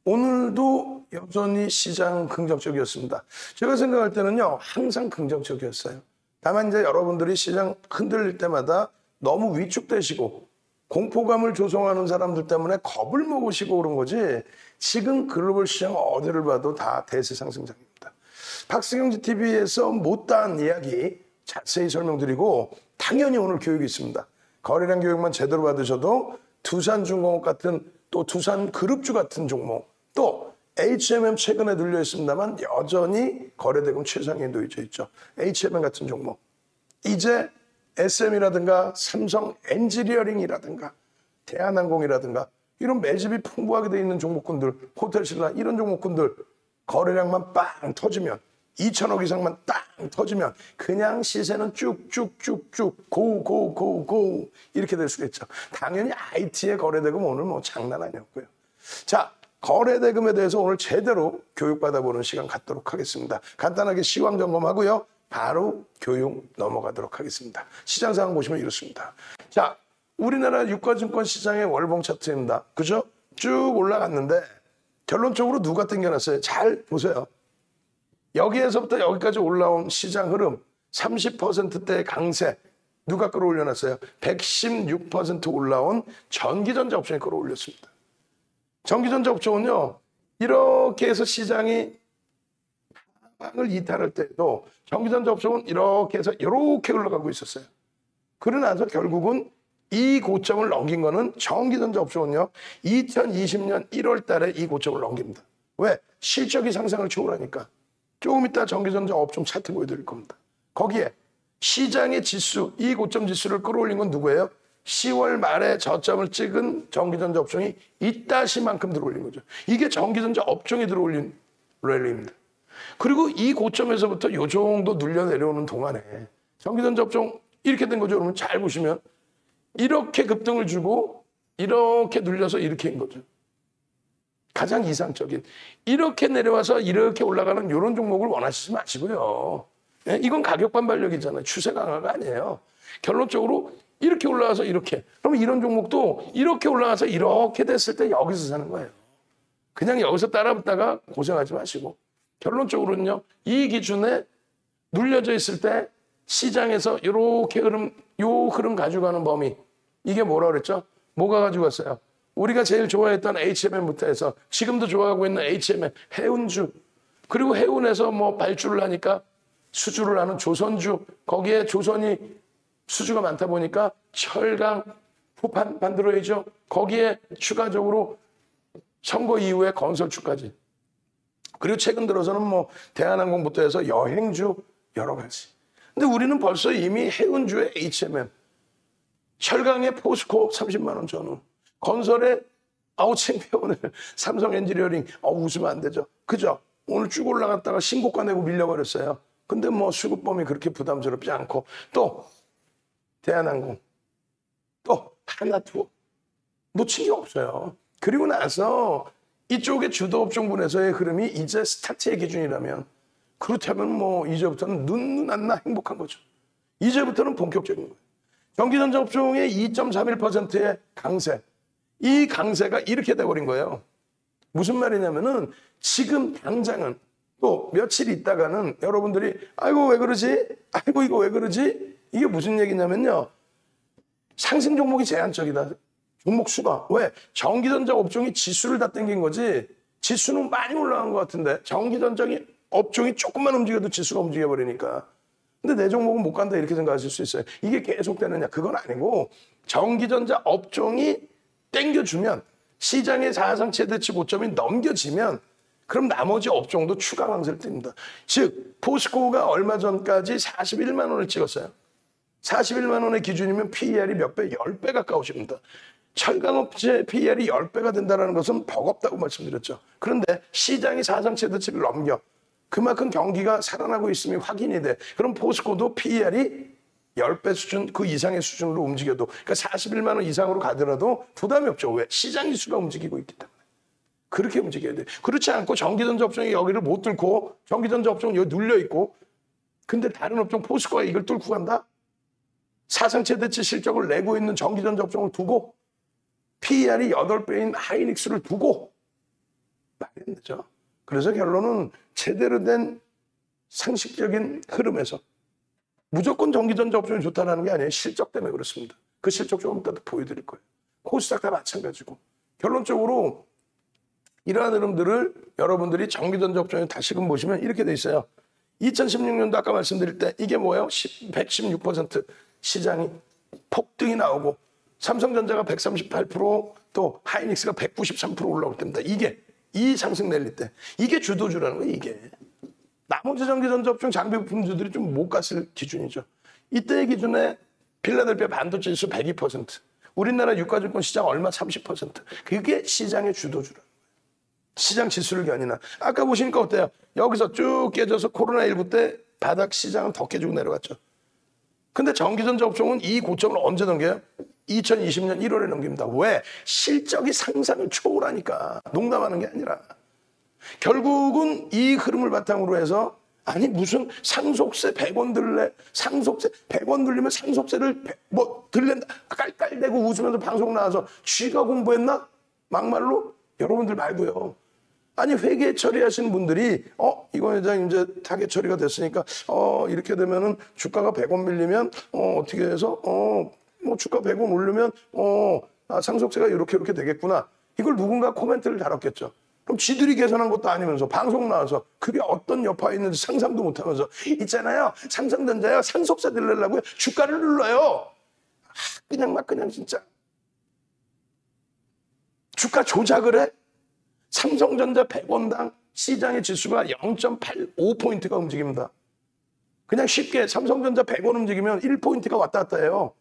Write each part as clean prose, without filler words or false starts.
오늘도 여전히 시장 긍정적이었습니다. 제가 생각할 때는요, 항상 긍정적이었어요. 다만 이제 여러분들이 시장 흔들릴 때마다 너무 위축되시고 공포감을 조성하는 사람들 때문에 겁을 먹으시고 그런 거지, 지금 글로벌 시장 어디를 봐도 다 대세 상승장입니다. 박스경제 TV에서 못다한 이야기 자세히 설명드리고, 당연히 오늘 교육이 있습니다. 거래량 교육만 제대로 받으셔도 두산중공업 같은, 또 두산그룹주 같은 종목, 또 HMM 최근에 눌려 있습니다만 여전히 거래대금 최상위에 놓여져 있죠. HMM 같은 종목. 이제 SM이라든가 삼성 엔지니어링이라든가 대한항공이라든가 이런 매집이 풍부하게 되어 있는 종목군들, 호텔신라 이런 종목군들 거래량만 빵 터지면, 2천억 이상만 땅 터지면 그냥 시세는 쭉쭉쭉쭉 고고고고 이렇게 될 수가 있죠. 당연히 IT의 거래대금 오늘 뭐 장난 아니었고요. 자, 거래대금에 대해서 오늘 제대로 교육받아보는 시간 갖도록 하겠습니다. 간단하게 시황 점검하고요. 바로 교육 넘어가도록 하겠습니다. 시장 상황 보시면 이렇습니다. 자, 우리나라 유가증권 시장의 월봉 차트입니다. 그죠? 쭉 올라갔는데 결론적으로 누가 땡겨놨어요? 잘 보세요. 여기에서부터 여기까지 올라온 시장 흐름 30%대의 강세 누가 끌어올려놨어요? 116% 올라온 전기전자 업종이 끌어올렸습니다. 전기전자 업종은요, 이렇게 해서 시장이 하방을 이탈할 때도 전기전자 업종은 이렇게 해서 이렇게 올라가고 있었어요. 그러나서 결국은 이 고점을 넘긴 거는 전기전자 업종은요, 2020년 1월 달에 이 고점을 넘깁니다. 왜? 실적이 상상을 초월하니까. 조금 이따 전기전자 업종 차트 보여드릴 겁니다. 거기에 시장의 지수, 이 고점 지수를 끌어올린 건 누구예요? 10월 말에 저점을 찍은 전기전자 업종이 이따시만큼 들어올린 거죠. 이게 전기전자 업종이 들어올린 랠리입니다. 그리고 이 고점에서부터 요 정도 눌려 내려오는 동안에 전기전자 업종 이렇게 된 거죠. 여러분 잘 보시면 이렇게 급등을 주고 이렇게 눌려서 이렇게 인 거죠. 가장 이상적인. 이렇게 내려와서 이렇게 올라가는 이런 종목을 원하시지 마시고요. 이건 가격 반발력이잖아요. 추세 강화가 아니에요. 결론적으로 이렇게 올라와서 이렇게. 그러면 이런 종목도 이렇게 올라와서 이렇게 됐을 때 여기서 사는 거예요. 그냥 여기서 따라붙다가 고생하지 마시고. 결론적으로는요, 이 기준에 눌려져 있을 때 시장에서 이렇게 요 흐름 가져가는 범위. 이게 뭐라 그랬죠? 뭐가 가져갔어요? 우리가 제일 좋아했던 HMM부터 해서 지금도 좋아하고 있는 HMM, 해운주, 그리고 해운에서 뭐 발주를 하니까 수주를 하는 조선주, 거기에 조선이 수주가 많다 보니까 철강, 후판 만들어야죠. 거기에 추가적으로 선거 이후에 건설주까지. 그리고 최근 들어서는 뭐 대한항공부터 해서 여행주 여러 가지. 근데 우리는 벌써 이미 해운주의 HMM, 철강의 포스코 30만 원 전후, 건설의 아우 창피해 오늘 삼성 엔지니어링 웃으면 안 되죠. 그죠? 오늘 쭉 올라갔다가 신고가 내고 밀려버렸어요. 근데 뭐 수급범위 그렇게 부담스럽지 않고, 또 대한항공, 또 하나투어 놓친 게 없어요. 그리고 나서 이쪽의 주도업종분에서의 흐름이 이제 스타트의 기준이라면, 그렇다면 뭐 이제부터는 눈 안 나 행복한 거죠. 이제부터는 본격적인 거예요. 전기전자 업종의 2.31%의 강세, 이 강세가 이렇게 돼버린 거예요. 무슨 말이냐면은 지금 당장은, 또 며칠 있다가는 여러분들이 아이고 왜 그러지? 아이고 이거 왜 그러지? 이게 무슨 얘기냐면요, 상승 종목이 제한적이다. 종목 수가. 왜? 전기전자 업종이 지수를 다 땡긴 거지, 지수는 많이 올라간 것 같은데 전기전자 업종이 조금만 움직여도 지수가 움직여버리니까. 근데 내 종목은 못 간다 이렇게 생각하실 수 있어요. 이게 계속되느냐? 그건 아니고, 전기전자 업종이 땡겨주면, 시장의 사상 최대치 고점이 넘겨지면, 그럼 나머지 업종도 추가 강세를 띱니다. 즉 포스코가 얼마 전까지 41만 원을 찍었어요. 41만 원의 기준이면 PER이 몇 배? 10배 가까우십니다. 철강업체 PER이 10배가 된다는 것은 버겁다고 말씀드렸죠. 그런데 시장이 사상 최대치를 넘겨, 그만큼 경기가 살아나고 있음이 확인이 돼. 그럼 포스코도 PER이 10배 수준, 그 이상의 수준으로 움직여도, 그러니까 41만 원 이상으로 가더라도 부담이 없죠. 왜? 시장 이수가 움직이고 있기 때문에. 그렇게 움직여야 돼. 그렇지 않고 전기전자 업종이 여기를 못 뚫고, 전기전자 업종이 여기 눌려있고, 근데 다른 업종 포스코가 이걸 뚫고 간다? 사상 최대치 실적을 내고 있는 전기전자 업종을 두고, PER이 8배인 하이닉스를 두고, 안 되죠. 그래서 결론은 제대로 된 상식적인 흐름에서 무조건 전기전자업종이 좋다는 게 아니에요. 실적 때문에 그렇습니다. 그 실적 조금 이따 보여드릴 거예요. 코스닥 다 마찬가지고. 결론적으로 이러한 흐름들을 여러분들이 전기전자업종에 다시금 보시면 이렇게 돼 있어요. 2016년도 아까 말씀드릴 때 이게 뭐예요? 116% 시장이 폭등이 나오고 삼성전자가 138%, 또 하이닉스가 193% 올라올 때입니다. 이 상승 랠리 때 이게 주도주라는 거예요. 이게 나머지 전기전자업종 장비 부품주들이 좀 못 갔을 기준이죠. 이때의 기준에 필라델피아 반도체 지수 102%, 우리나라 유가증권 시장 얼마 30%. 그게 시장의 주도주라는 거예요. 시장 지수를 견인한. 아까 보시니까 어때요? 여기서 쭉 깨져서 코로나19 때 바닥 시장은 더 깨지고 내려갔죠. 근데 전기전자업종은 이 고점을 언제 넘겨요? 2020년 1월에 넘깁니다. 왜? 실적이 상상을 초월하니까. 농담하는 게 아니라. 결국은 이 흐름을 바탕으로 해서 아니 무슨 상속세 100원 들래? 상속세 100원 들리면 상속세를 들랜다. 깔깔대고 웃으면서 방송 나와서 쥐가 공부했나? 막말로? 여러분들 말고요. 아니 회계 처리하시는 분들이 이거 회장 이제 타겟 처리가 됐으니까 이렇게 되면은 주가가 100원 밀리면 어떻게 해서 뭐 주가 100원 오르면 상속세가 이렇게 되겠구나. 이걸 누군가 코멘트를 달았겠죠. 그럼 지들이 계산한 것도 아니면서 방송 나와서 그게 어떤 여파가 있는지 상상도 못하면서 있잖아요. 삼성전자요 상속세 들려려고요 주가를 눌러요. 그냥 진짜 주가 조작을 해? 삼성전자 100원당 시장의 지수가 0.85포인트가 움직입니다. 그냥 쉽게 삼성전자 100원 움직이면 1포인트가 왔다 갔다 해요.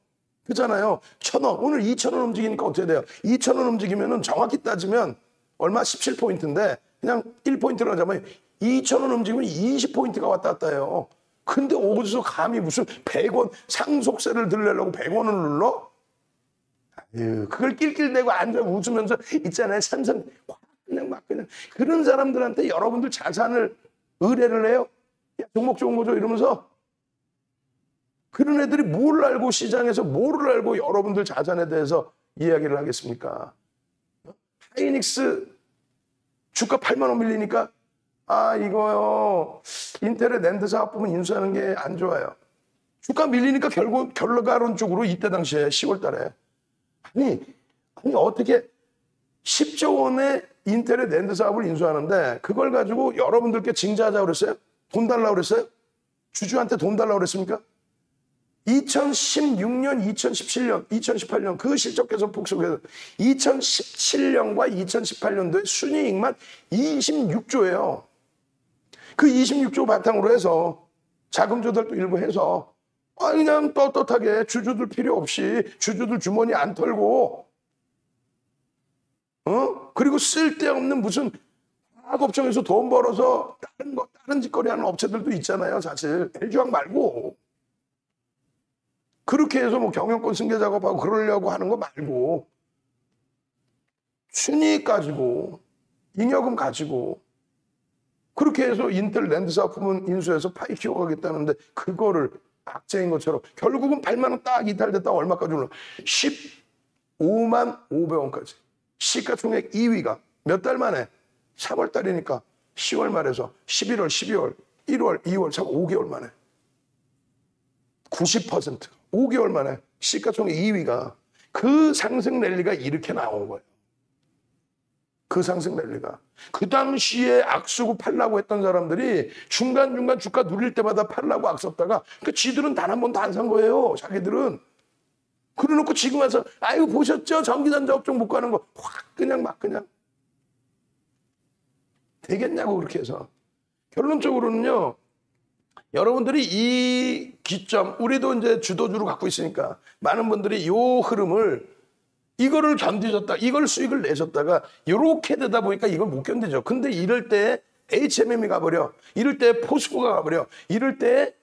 그렇잖아요. 1,000원, 오늘 2,000원 움직이니까 어떻게 돼요? 2,000원 움직이면 정확히 따지면 얼마 17포인트인데 그냥 1포인트로 하자면 2,000원 움직이면 20포인트가 왔다 갔다 해요. 근데 어디서 감히 무슨 100원 상속세를 들려고 100원을 눌러? 아유, 그걸 낄낄대고 앉아 웃으면서 있잖아요. 삼성 그냥 그런 사람들한테 여러분들 자산을 의뢰를 해요. 야, 종목 좋은 거죠 이러면서. 그런 애들이 뭘 알고 시장에서 뭐를 알고 여러분들 자산에 대해서 이야기를 하겠습니까? 하이닉스 주가 8만 원 밀리니까 이거요 인텔의 낸드 사업 부분 인수하는 게 안 좋아요. 주가 밀리니까 결국 결과론적으로 이때 당시에 10월 달에 아니 어떻게 10조 원의 인텔의 낸드 사업을 인수하는데 그걸 가지고 여러분들께 징자하자고 그랬어요? 돈 달라고 그랬어요? 주주한테 돈 달라고 그랬습니까? 2016년, 2017년, 2018년 그 실적 개선 폭속에서 2017년과 2018년도의 순이익만 26조예요. 그 26조 바탕으로 해서 자금 조달도 일부 해서 그냥 떳떳하게 주주들 필요 없이 주주들 주머니 안 털고 그리고 쓸데없는 무슨 화학업종에서 돈 벌어서 다른 짓거리 하는 업체들도 있잖아요. 사실 LG화학 말고 그렇게 해서 뭐 경영권 승계 작업하고 그러려고 하는 거 말고 순이익 가지고 잉여금 가지고 그렇게 해서 인텔 랜드 사업 부문 인수해서 파이 키워가겠다는데 그거를 악재인 것처럼 결국은 8만 원 딱 이탈됐다가 얼마까지 올라? 15만 500원까지. 시가총액 2위가 몇 달 만에 3월 달이니까 10월 말에서 11월, 12월, 1월, 2월, 3월 5개월 만에 90% 5개월 만에 시가총액 2위가 그 상승 랠리가 이렇게 나온 거예요. 그 상승 랠리가. 그 당시에 악쓰고 팔라고 했던 사람들이 중간중간 주가 누릴 때마다 팔라고 악썼다가 그 지들은 단 한 번도 안 산 거예요. 자기들은. 그래놓고 지금 와서 아이고 보셨죠? 전기전자업종 못 가는 거 확 그냥 막 그냥 되겠냐고 그렇게 해서. 결론적으로는요. 여러분들이 이 기점 우리도 이제 주도주로 갖고 있으니까 많은 분들이 이 흐름을 이거를 견디셨다, 이걸 수익을 내셨다가 이렇게 되다 보니까 이걸 못 견디죠. 근데 이럴 때 HMM이 가버려, 이럴 때 포스코가 가버려, 이럴 때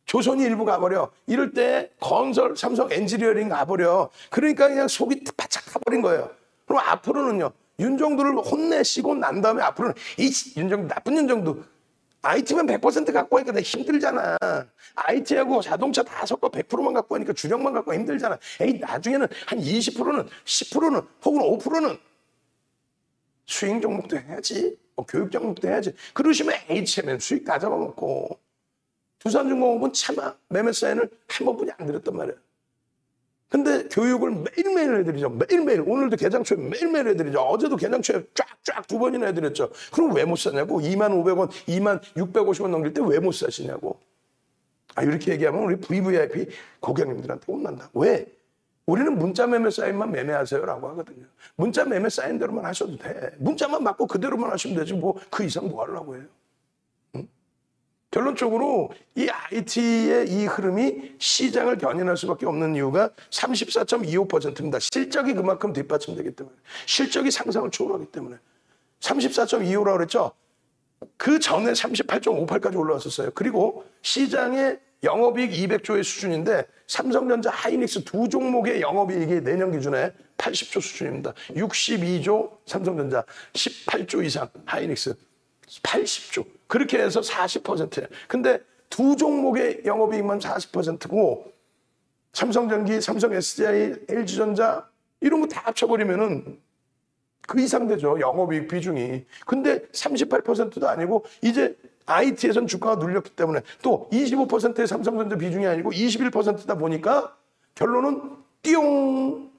조선이 일부 가버려, 이럴 때 건설, 삼성 엔지니어링 가버려. 그러니까 그냥 속이 바짝 타버린 거예요. 그럼 앞으로는요, 윤정도를 혼내시고 난 다음에 앞으로는 이 윤정도, 나쁜 윤정도 IT만 100% 갖고 하니까 내가 힘들잖아. IT하고 자동차 다 섞어 100%만 갖고 하니까 주력만 갖고 하니까 힘들잖아. 에이, 나중에는 한 20%는, 10%는, 혹은 5%는 스윙 종목도 해야지. 교육 종목도 해야지. 그러시면 HMM 수익 다 잡아먹고. 두산중공업은 차마 매매 사인을 한 번뿐이 안 드렸단 말이에요. 근데 교육을 매일매일 해드리죠. 매일매일. 오늘도 개장초에 매일매일 해드리죠. 어제도 개장초에 쫙쫙 2번이나 해드렸죠. 그럼 왜 못 사냐고. 25,500원, 26,50원 넘길 때 왜 못 사시냐고. 이렇게 얘기하면 우리 VVIP 고객님들한테 혼난다. 왜? 우리는 문자 매매 사인만 매매하세요라고 하거든요. 문자 매매 사인대로만 하셔도 돼. 문자만 맞고 그대로만 하시면 되지 뭐 그 이상 뭐 하려고 해요. 결론적으로 이 IT의 이 흐름이 시장을 견인할 수밖에 없는 이유가 34.25%입니다. 실적이 그만큼 뒷받침되기 때문에. 실적이 상상을 초월하기 때문에. 34.25라고 그랬죠? 그 전에 38.58까지 올라왔었어요. 그리고 시장의 영업이익 200조의 수준인데 삼성전자, 하이닉스 두 종목의 영업이익이 내년 기준에 80조 수준입니다. 62조 삼성전자, 18조 이상 하이닉스, 80조. 그렇게 해서 40%예요. 근데 두 종목의 영업이익만 40%고 삼성전기, 삼성 SDI, LG전자 이런 거 다 합쳐버리면은 그 이상 되죠. 영업이익 비중이. 근데 38%도 아니고 이제 IT에선 주가가 눌렸기 때문에 또 25%의 삼성전자 비중이 아니고 21%다 보니까 결론은 띠용.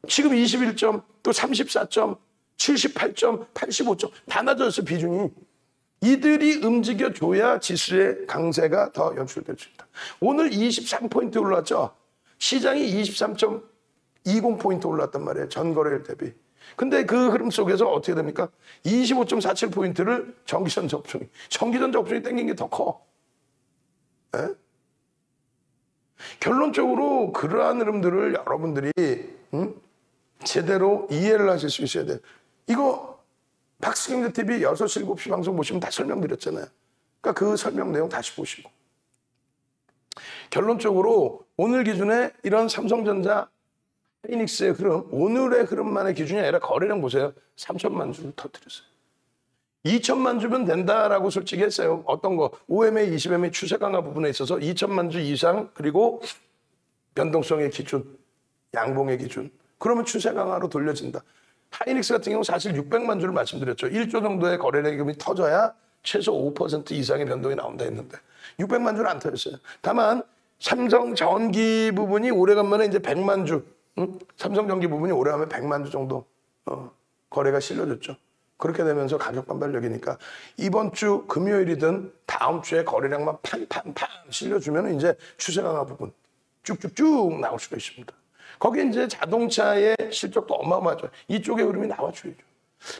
지금 21점, 또 34점, 78점, 85점 다 낮아졌어요, 비중이. 이들이 움직여줘야 지수의 강세가 더 연출될 수 있다. 오늘 23포인트 올랐죠? 시장이 23.20포인트 올랐단 말이에요. 전거래일 대비. 근데 그 흐름 속에서 어떻게 됩니까? 25.47포인트를 전기전 접종이 땡긴 게 더 커. 에? 결론적으로 그러한 흐름들을 여러분들이 제대로 이해를 하실 수 있어야 돼요. 이거 박스경제TV 6시, 7시 방송 보시면 다 설명드렸잖아요. 그러니까 그 설명 내용 다시 보시고. 결론적으로 오늘 기준에 이런 삼성전자, 하이닉스의 흐름, 오늘의 흐름만의 기준이 아니라 거래량 보세요. 3천만 주를 터뜨렸어요. 2천만 주면 된다라고 솔직히 했어요. 어떤 거? OMA, 20MA 추세 강화 부분에 있어서 2천만 주 이상 그리고 변동성의 기준, 양봉의 기준. 그러면 추세 강화로 돌려진다. 하이닉스 같은 경우 사실 600만 주를 말씀드렸죠. 1조 정도의 거래량이 터져야 최소 5% 이상의 변동이 나온다 했는데 600만 주는 안 터졌어요. 다만 삼성전기 부분이 오래간만에 이제 100만 주, 삼성전기 부분이 오래간만에 100만 주 정도 거래가 실려졌죠. 그렇게 되면서 가격 반발력이니까 이번 주 금요일이든 다음 주에 거래량만 팡팡팡 실려주면 이제 추세 강화 부분 쭉쭉쭉 나올 수가 있습니다. 거기에 이제 자동차의 실적도 어마어마하죠. 이쪽의 흐름이 나와줘야죠.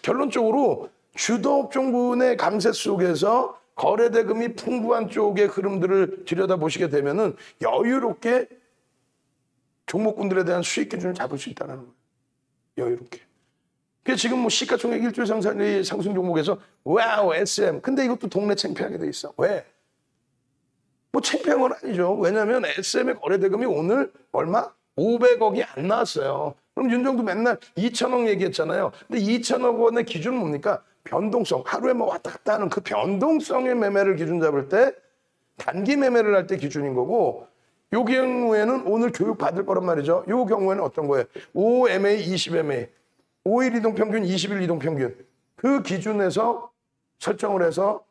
결론적으로 주도업종군의 감세 속에서 거래대금이 풍부한 쪽의 흐름들을 들여다보시게 되면은 여유롭게 종목군들에 대한 수익 기준을 잡을 수 있다는 거예요. 여유롭게. 그게 지금 뭐 시가총액 1조 상승 종목에서 와우 SM. 근데 이것도 동네 창피하게 돼 있어. 왜? 뭐 창피한 건 아니죠. 왜냐하면 SM의 거래대금이 오늘 얼마? 500억이 안 나왔어요. 그럼 윤정도 맨날 2천억 얘기했잖아요. 근데 2천억 원의 기준은 뭡니까? 변동성. 하루에 뭐 왔다 갔다 하는 그 변동성의 매매를 기준 잡을 때 단기 매매를 할 때 기준인 거고 요 경우에는 오늘 교육 받을 거란 말이죠. 요 경우에는 어떤 거예요? 5MA, 20MA. 5일 이동평균, 20일 이동평균. 그 기준에서 설정을 해서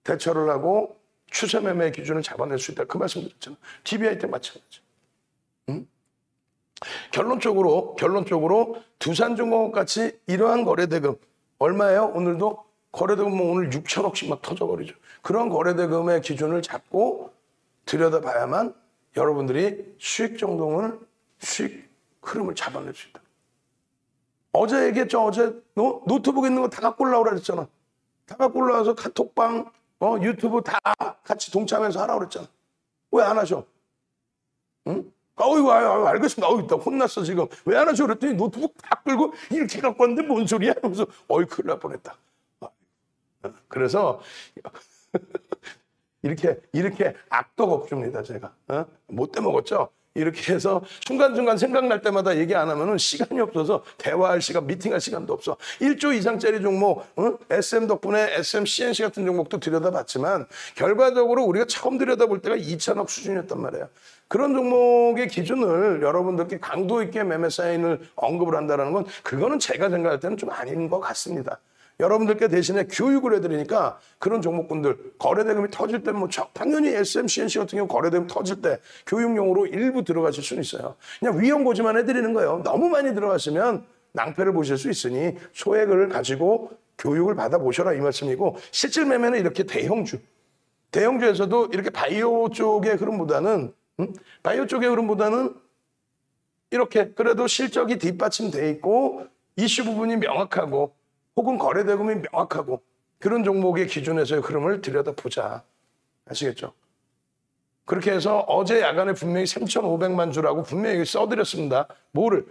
대처를 하고 추세 매매 기준을 잡아낼 수 있다. 그 말씀 드렸잖아요. TBI 때 마찬가지죠. 결론적으로 두산중공업 같이 이러한 거래대금 얼마예요? 오늘도 거래대금 뭐 오늘 6천억씩 막 터져버리죠. 그런 거래대금의 기준을 잡고 들여다봐야만 여러분들이 수익 흐름을 잡아낼 수 있다. 어제 얘기했죠. 어제 노트북 있는 거 다 갖고 올라오라 그랬잖아. 다 갖고 올라와서 카톡방, 유튜브 다 같이 동참해서 하라고 그랬잖아. 왜 안 하셔? 응? 어이구, 알겠습니다. 나 혼났어, 지금. 왜 안 하셔? 그랬더니 노트북 다 끌고 이렇게 갖고 왔는데 뭔 소리야? 하면서, 큰일 날 뻔했다. 그래서, 이렇게 악덕 업주입니다, 제가. 못돼 먹었죠? 이렇게 해서 중간중간 생각날 때마다 얘기 안 하면은 시간이 없어서 대화할 시간, 미팅할 시간도 없어. 1조 이상짜리 종목, SM 덕분에 SM, CNC 같은 종목도 들여다봤지만 결과적으로 우리가 처음 들여다볼 때가 2천억 수준이었단 말이에요. 그런 종목의 기준을 여러분들께 강도 있게 매매 사인을 언급을 한다는 건 그거는 제가 생각할 때는 좀 아닌 것 같습니다. 여러분들께 대신에 교육을 해드리니까 그런 종목군들 거래대금이 터질 때 뭐 당연히 SM, CNC 같은 경우 거래대금 터질 때 교육용으로 일부 들어가실 수는 있어요. 그냥 위험 고지만 해드리는 거예요. 너무 많이 들어갔으면 낭패를 보실 수 있으니 소액을 가지고 교육을 받아보셔라 이 말씀이고, 실질 매매는 이렇게 대형주에서도 이렇게 바이오 쪽의 흐름보다는 이렇게 그래도 실적이 뒷받침돼 있고 이슈 부분이 명확하고 혹은 거래대금이 명확하고 그런 종목의 기준에서의 흐름을 들여다보자. 아시겠죠? 그렇게 해서 어제 야간에 분명히 3,500만 주라고 분명히 써드렸습니다. 뭐를?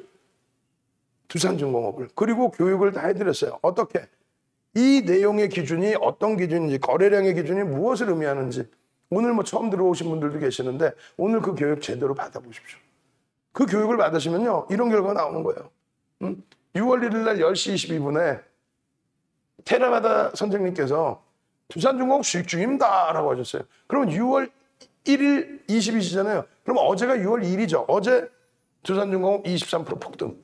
두산중공업을. 그리고 교육을 다 해드렸어요. 어떻게? 이 내용의 기준이 어떤 기준인지, 거래량의 기준이 무엇을 의미하는지. 오늘 뭐 처음 들어오신 분들도 계시는데 오늘 그 교육 제대로 받아보십시오. 그 교육을 받으시면요, 이런 결과가 나오는 거예요. 6월 1일 날 10시 22분에 테라바다 선생님께서 두산중공업 수익 중입니다 라고 하셨어요. 그러면 6월 1일 20일이잖아요. 그럼 어제가 6월 2일이죠. 어제 두산중공업 23% 폭등.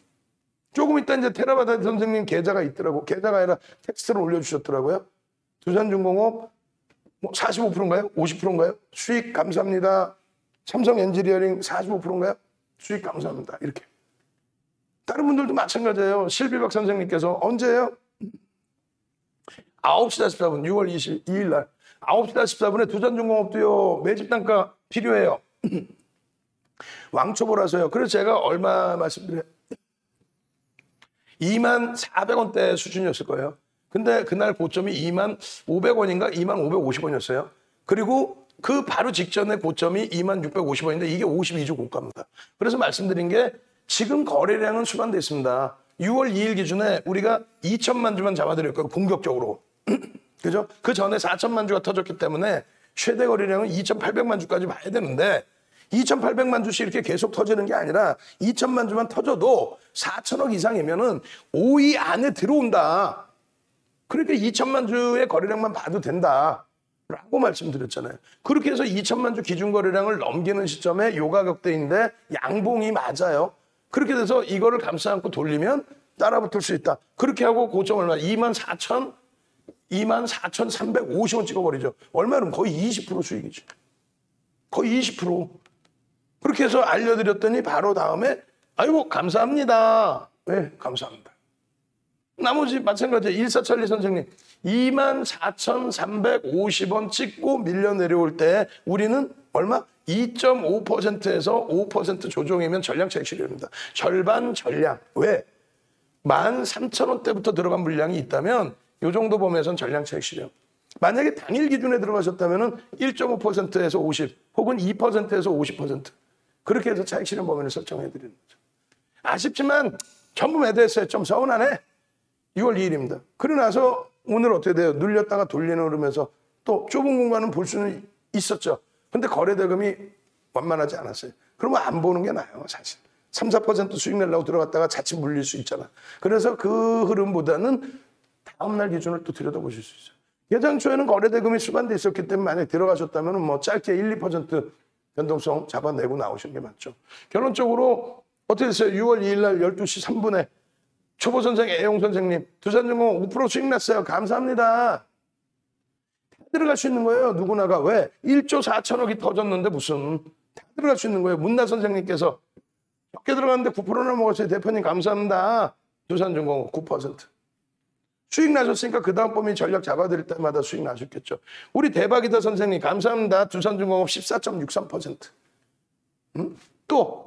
조금 있다 이제 테라바다 선생님 계좌가 있더라고. 계좌가 아니라 텍스트를 올려주셨더라고요. 두산중공업 뭐 45%인가요? 50%인가요? 수익 감사합니다. 삼성 엔지니어링 45%인가요? 수익 감사합니다. 이렇게. 다른 분들도 마찬가지예요. 실비박 선생님께서 언제예요? 9시 44분, 6월 22일 날 9시 44분에 두산중공업도요 매집 단가 필요해요. 왕초보라서요. 그래서 제가 얼마 말씀드려요? 24,400원대 수준이었을 거예요. 근데 그날 고점이 25,500원인가 25,550원이었어요. 그리고 그 바로 직전에 고점이 26,650원인데 이게 52주 고가입니다. 그래서 말씀드린 게 지금 거래량은 수반돼 있습니다. 6월 2일 기준에 우리가 2천만 주만 잡아드릴 거예요. 공격적으로. 그죠? 그 전에 4천만 주가 터졌기 때문에 최대 거래량은 2,800만 주까지 봐야 되는데 2,800만 주씩 이렇게 계속 터지는 게 아니라 2천만 주만 터져도 4천억 이상이면은 5위 안에 들어온다. 그러니까 2천만 주의 거래량만 봐도 된다. 라고 말씀드렸잖아요. 그렇게 해서 2천만 주 기준 거래량을 넘기는 시점에 요 가격대인데 양봉이 맞아요. 그렇게 돼서 이거를 감싸 안고 돌리면 따라붙을 수 있다. 그렇게 하고 고점 얼마? 24,350원 찍어버리죠. 얼마는 거의 20% 수익이죠. 거의 20%. 그렇게 해서 알려드렸더니 바로 다음에 아이고 감사합니다. 네, 감사합니다. 나머지 마찬가지 1472 선생님 24,350원 찍고 밀려 내려올 때 우리는 얼마? 2.5%에서 5% 조정이면 전량 차익 실현입니다. 절반 전량. 왜? 13,000원대부터 들어간 물량이 있다면 이 정도 범위에서는 전량 차익 실현. 만약에 당일 기준에 들어가셨다면 1.5%에서 50 혹은 2%에서 50% 그렇게 해서 차익 실현 범위를 설정해드리는 거죠. 아쉽지만 전부 매도했어요. 좀 서운하네. 6월 2일입니다. 그러고 나서 오늘 어떻게 돼요? 눌렸다가 돌리는 흐름에서 또 좁은 공간은 볼 수는 있었죠. 근데 거래대금이 완만하지 않았어요. 그러면 안 보는 게 나아요, 사실. 3, 4% 수익 내려고 들어갔다가 자칫 물릴 수 있잖아. 그래서 그 흐름보다는 다음날 기준을 또 들여다보실 수 있어요. 예당초에는 거래대금이 수반돼 있었기 때문에 만약에 들어가셨다면 뭐 짧게 1, 2% 변동성 잡아내고 나오시는 게 맞죠. 결론적으로 어떻게 됐어요? 6월 2일 날 12시 3분에 초보 선생, 애용 선생님, 두산중공업 5% 수익 났어요. 감사합니다. 다 들어갈 수 있는 거예요. 누구나가. 왜? 1조 4천억이 터졌는데 무슨. 다 들어갈 수 있는 거예요. 문나 선생님께서 적게 들어갔는데 9%나 먹었어요. 대표님 감사합니다. 두산중공업 9%. 수익 나셨으니까 그 다음 범위 전략 잡아드릴 때마다 수익 나셨겠죠. 우리 대박이다 선생님 감사합니다. 두산중공업 14.63%. 또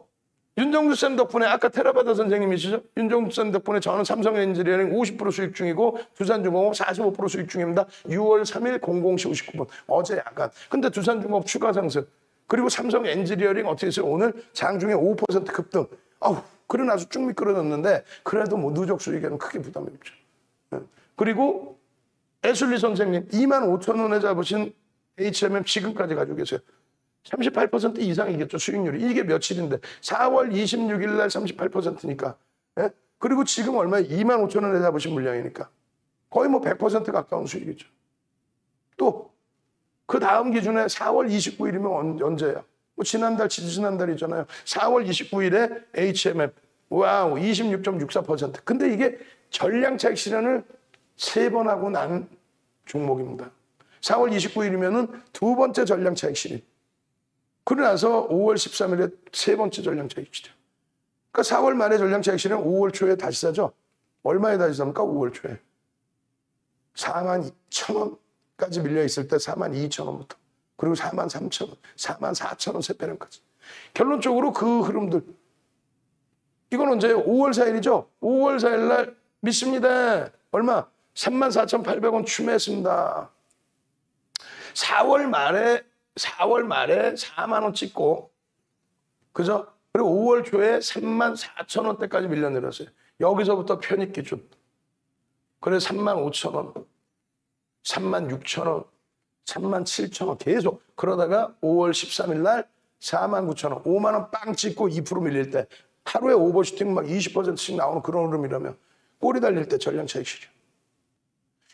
윤정주 쌤 덕분에 아까 테라바다 선생님이시죠? 윤정주 쌤 덕분에 저는 삼성 엔지니어링 50% 수익 중이고 두산중공업 45% 수익 중입니다. 6월 3일 00시 59분 어제 야간. 근데 두산중공업 추가 상승 그리고 삼성 엔지니어링 어떻게 했어요? 오늘 장중에 5% 급등. 아우 그래 나서 쭉 미끄러졌는데 그래도 뭐 누적 수익에는 크게 부담이 없죠. 그리고 애슐리 선생님 25,000원에 잡으신 HMM 지금까지 가지고 계세요. 38% 이상이겠죠, 수익률이. 이게 며칠인데 4월 26일 날 38%니까. 예? 그리고 지금 얼마에 25,000원에 잡으신 물량이니까 거의 뭐 100% 가까운 수익이죠. 또 그 다음 기준에 4월 29일이면 언제야? 뭐 지난달, 지지난달이잖아요. 4월 29일에 HMM 와우 26.64%. 근데 이게 전량 차익 실현을 세 번 하고 난 종목입니다. 4월 29일이면은 두 번째 전량 차익 실현. 그러고 나서 5월 13일에 세 번째 전량 차익 실현. 그러니까 4월 말에 전량 차익 실현, 5월 초에 다시 사죠. 얼마에 다시 삽니까? 5월 초에. 42,000원까지 밀려 있을 때 42,000원부터. 그리고 43,000원, 44,000원 세배량까지. 결론적으로 그 흐름들. 이건 언제예요? 5월 4일이죠? 5월 4일 날 믿습니다. 얼마? 34,800원 추매했습니다. 4월 말에 4만 원 찍고, 그죠? 그리고 5월 초에 34,000원대까지 밀려내렸어요. 여기서부터 편입 기준. 그래서 35,000원, 36,000원, 37,000원 계속. 그러다가 5월 13일 날 49,000원, 5만 원 빵 찍고 2% 밀릴 때, 하루에 오버슈팅 막 20%씩 나오는 그런 흐름이라면 꼬리 달릴 때 전량 차익 실현.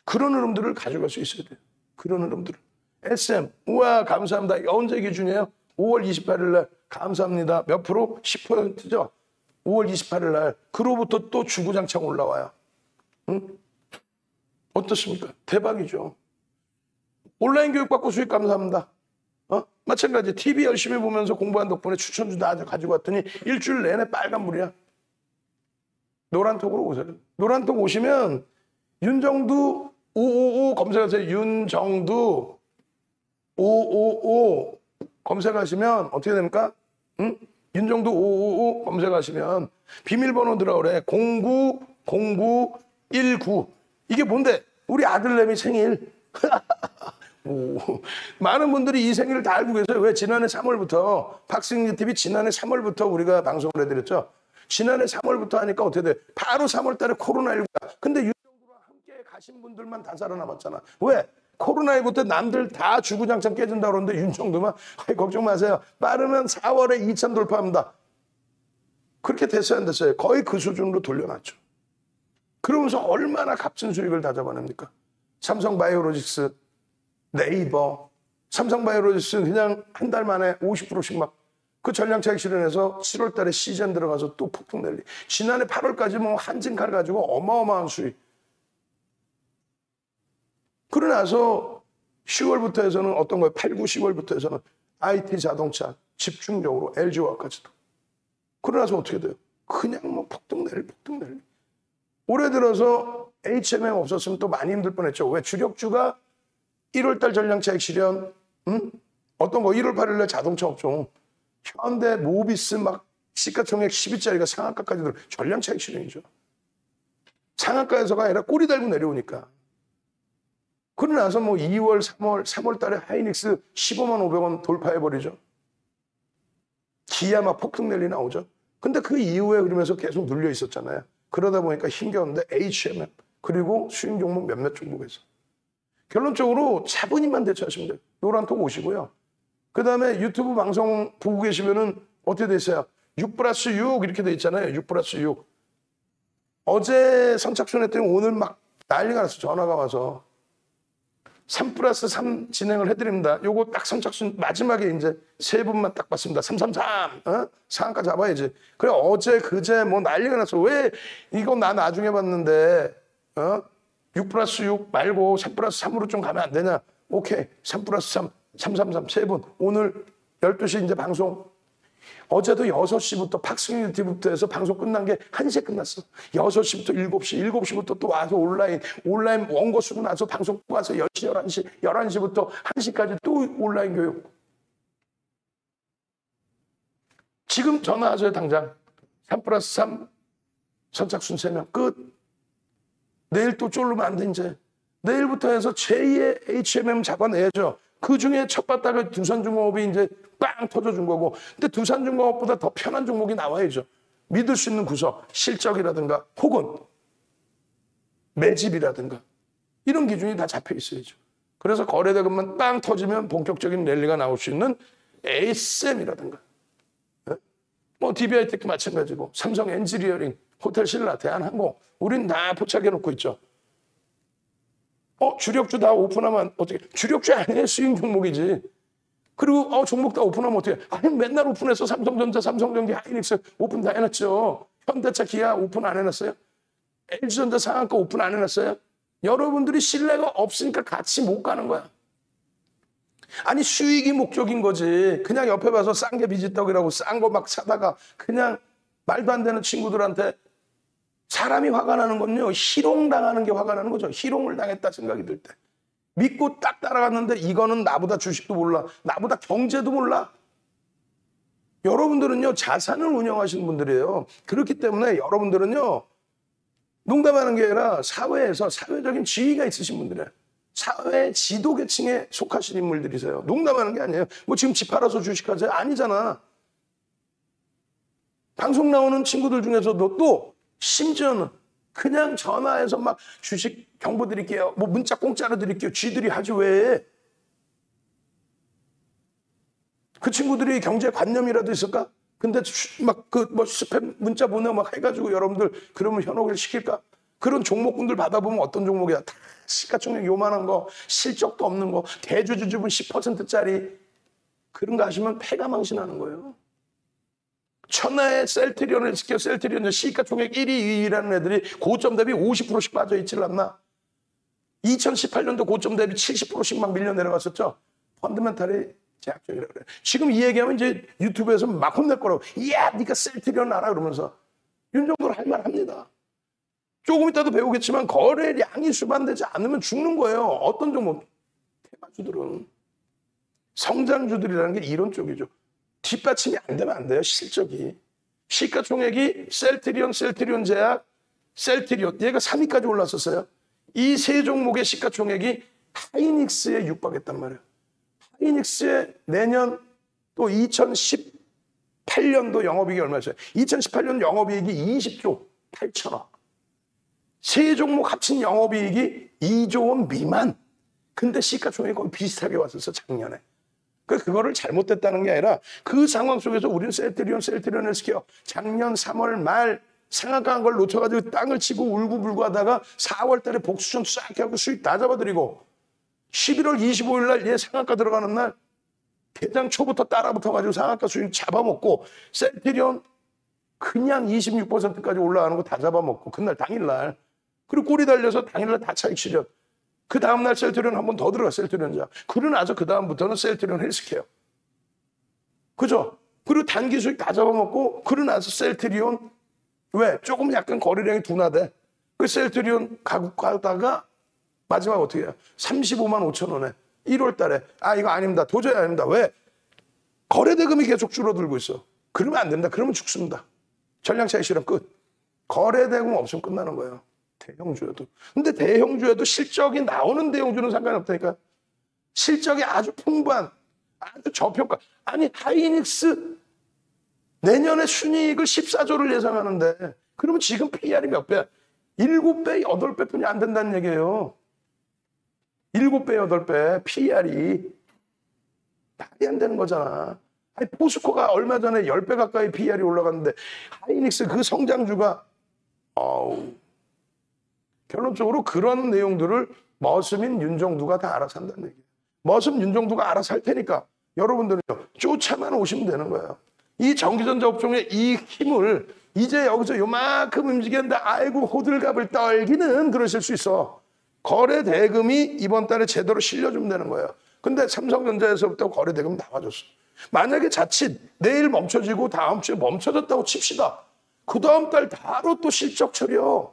그런 흐름들을 가져갈 수 있어야 돼요. 그런 흐름들을. SM, 우와 감사합니다. 언제 기준이에요? 5월 28일 날 감사합니다. 몇 프로? 10%죠. 5월 28일 날. 그로부터 또 주구장창 올라와요. 응? 어떻습니까? 대박이죠. 온라인 교육 받고 수익 감사합니다. 마찬가지 TV 열심히 보면서 공부한 덕분에 추천주 다 가지고 왔더니 일주일 내내 빨간불이야. 노란톡으로 오세요. 노란톡 오시면 윤정두 555 검색하세요. 윤정두 555 검색하시면 어떻게 됩니까? 응? 윤정두 555 검색하시면 비밀번호 들어오래. 090919. 이게 뭔데? 우리 아들내미 생일. 오, 많은 분들이 이 생일을 다 알고 계세요. 왜? 지난해 3월부터 박승리 TV 지난해 3월부터 우리가 방송을 해드렸죠. 지난해 3월부터 하니까 어떻게 돼? 바로 3월 달에 코로나19가. 근데 윤정두와 함께 가신 분들만 다 살아남았잖아. 왜? 코로나19 때 남들 다 주구장창 깨진다 그러는데 윤정두만 걱정 마세요. 빠르면 4월에 2,000 돌파합니다. 그렇게 됐어요, 안 됐어요? 거의 그 수준으로 돌려놨죠. 그러면서 얼마나 값진 수익을 다 잡아냅니까? 삼성바이오로직스, 네이버, 삼성바이오로직스는 그냥 한 달 만에 50%씩 막 그 전량 차익 실현해서 7월 달에 시즌 들어가서 또 폭풍 랠리. 지난해 8월까지 뭐 한진칼 가지고 어마어마한 수익. 그러고 나서 10월부터 해서는 어떤 거예요? 8, 9, 10월부터 해서는 IT 자동차 집중적으로 LG화학까지도. 그러고 나서 어떻게 돼요? 그냥 뭐 폭등 랠리. 올해 들어서 HMM 없었으면 또 많이 힘들 뻔했죠. 왜? 주력주가 1월달 전량 차익 실현, 어떤 거 1월 8일날 자동차 업종, 현대, 모비스 막 시가총액 10위짜리가 상한가까지 들어 전량 차익 실현이죠. 상한가에서가 아니라 꼬리 달고 내려오니까. 그러고 나서 뭐 2월, 3월 달에 하이닉스 15만 500원 돌파해버리죠. 기아 막 폭등 랠리 나오죠. 근데 그 이후에 그러면서 계속 눌려 있었잖아요. 그러다 보니까 힘겨운데 HMM, 그리고 수익 종목 몇몇 종목에서. 결론적으로 차분히만 대처하시면 돼요. 노란톡 오시고요. 그 다음에 유튜브 방송 보고 계시면은 어떻게 돼 있어요? 6+6 이렇게 돼 있잖아요. 6+6. 어제 선착순 했더니 오늘 막 난리가 났어. 전화가 와서. 3+3 진행을 해드립니다. 요거 딱 선착순 마지막에 이제 세 분만 딱 봤습니다. 333. 상한가 잡아야지. 그래 어제 그제 뭐 난리가 났어. 왜 이거 나 나중에 봤는데 6+6 말고 3+3으로 좀 가면 안 되냐? 오케이. 3+3, 333 세 분. 오늘 12시 이제 방송. 어제도 6시부터 박승희 TV부터 해서 방송 끝난 게 1시에 끝났어. 6시부터 7시, 7시부터 또 와서 온라인 원고 쓰고 나서 방송 와서 10시, 11시, 11시부터 1시까지 또 온라인 교육. 지금 전화하세요, 당장. 3+3 선착순 3명 끝. 내일 또 쫄르면 안 돼, 이제. 내일부터 해서 제2의 HMM 잡아내야죠. 그 중에 첫 바닥을 두산중공업이 이제 빵 터져준 거고. 근데 두산중공업보다 더 편한 종목이 나와야죠. 믿을 수 있는 구석, 실적이라든가 혹은 매집이라든가 이런 기준이 다 잡혀 있어야죠. 그래서 거래대금만 빵 터지면 본격적인 랠리가 나올 수 있는 ASM이라든가 뭐 DBI테크 마찬가지고 삼성 엔지니어링, 호텔 신라, 대한항공 우린 다 포착해 놓고 있죠. 주력주 다 오픈하면 어떻게? 주력주 아니에요. 수익 종목이지. 그리고 종목 다 오픈하면 어떻게? 아니 맨날 오픈해서 삼성전자, 삼성전기, 하이닉스 오픈 다 해놨죠. 현대차, 기아 오픈 안 해놨어요? LG전자 상한가 오픈 안 해놨어요? 여러분들이 신뢰가 없으니까 같이 못 가는 거야. 아니 수익이 목적인 거지. 그냥 옆에 봐서 싼 게 비지떡이라고 싼 거 막 사다가 그냥 말도 안 되는 친구들한테 사람이 화가 나는 건요. 희롱당하는 게 화가 나는 거죠. 희롱을 당했다 생각이 들 때. 믿고 딱 따라갔는데 이거는 나보다 주식도 몰라. 나보다 경제도 몰라. 여러분들은요. 자산을 운영하시는 분들이에요. 그렇기 때문에 여러분들은요. 농담하는 게 아니라 사회에서 사회적인 지위가 있으신 분들이에요. 사회 지도계층에 속하신 인물들이세요. 농담하는 게 아니에요. 뭐 지금 집 팔아서 주식하세요? 아니잖아. 방송 나오는 친구들 중에서도 또 심지어는 그냥 전화해서 막 주식 정보 드릴게요. 뭐 문자 공짜로 드릴게요. 쥐들이 하지 왜? 그 친구들이 경제관념이라도 있을까? 근데 막 그 뭐 스팸 문자 보내 막 해가지고 여러분들 그러면 현혹을 시킬까? 그런 종목군들 받아보면 어떤 종목이야? 다 시가총액 요만한 거, 실적도 없는 거, 대주주주분 10%짜리 그런 거 하시면 패가 망신하는 거예요. 천하의 셀트리온을 시켜 셀트리온 시가총액 1위, 2위라는 애들이 고점 대비 50%씩 빠져 있질 않나? 2018년도 고점 대비 70%씩 막 밀려 내려갔었죠. 펀드멘탈이 제약적이라고 그래. 지금 이 얘기하면 이제 유튜브에서 막 혼낼 거라고. 이야, 네가 셀트리온 알아? 그러면서. 이런 정도로 할 말 합니다. 조금 이따도 배우겠지만 거래량이 수반되지 않으면 죽는 거예요. 어떤 종목? 테마주들은. 성장주들이라는 게 이런 쪽이죠. 뒷받침이 안 되면 안 돼요. 실적이. 시가총액이 셀트리온 제약, 셀트리온. 얘가 3위까지 올랐었어요. 이 세 종목의 시가총액이 하이닉스에 육박했단 말이에요. 하이닉스의 내년 또 2018년도 영업이익이 얼마였어요? 2018년 영업이익이 20조 8천억. 세 종목 합친 영업이익이 2조 원 미만. 근데 시가총액이 거의 비슷하게 왔었어 작년에. 그거를 잘못됐다는 게 아니라 그 상황 속에서 우리는 셀트리온 헬스케어 작년 3월 말 상한가한 걸 놓쳐가지고 땅을 치고 울고불고 하다가 4월 달에 복수전 싹 해갖고 수익 다 잡아드리고 11월 25일 날 얘 상한가 들어가는 날 대장 초부터 따라붙어가지고 상한가 수익 잡아먹고 셀트리온 그냥 26%까지 올라가는 거 다 잡아먹고 그날 당일날 그리고 꼬리 달려서 당일날 다 차익 실현. 그 다음날 셀트리온 한 번 더 들어가 셀트리온자. 그러고 나서 그 다음부터는 셀트리온 헬스케어. 그죠? 그리고 단기 수익 다 잡아먹고 그러고 나서 셀트리온 왜? 조금 약간 거래량이 둔화돼. 그 셀트리온 가다가 마지막 어떻게 해요? 35만 5천 원에 1월 달에 아 이거 아닙니다. 도저히 아닙니다. 왜? 거래대금이 계속 줄어들고 있어. 그러면 안 됩니다. 그러면 죽습니다. 전량차익 실현 끝. 거래대금 없으면 끝나는 거예요. 대형주여도. 근데 대형주여도 실적이 나오는 대형주는 상관이 없다니까. 실적이 아주 풍부한 아주 저평가. 아니 하이닉스 내년에 순이익을 14조를 예상하는데 그러면 지금 PR이 몇 배야? 7배, 8배뿐이 안 된다는 얘기예요. 7배, 8배 PR이 말이 안 되는 거잖아. 아니, 포스코가 얼마 전에 10배 가까이 PR이 올라갔는데 하이닉스 그 성장주가 결론적으로 그런 내용들을 머슴인 윤정두가 다 알아서 한다는 얘기예요. 머슴 윤정두가 알아서 할 테니까 여러분들은요 쫓아만 오시면 되는 거예요. 이 전기전자 업종의 이 힘을 이제 여기서 요만큼 움직였는데 아이고 호들갑을 떨기는 그러실 수 있어. 거래 대금이 이번 달에 제대로 실려주면 되는 거예요. 근데 삼성전자에서부터 거래 대금 나와줬어. 만약에 자칫 내일 멈춰지고 다음 주에 멈춰졌다고 칩시다. 그 다음 달 바로 또 실적 처리요.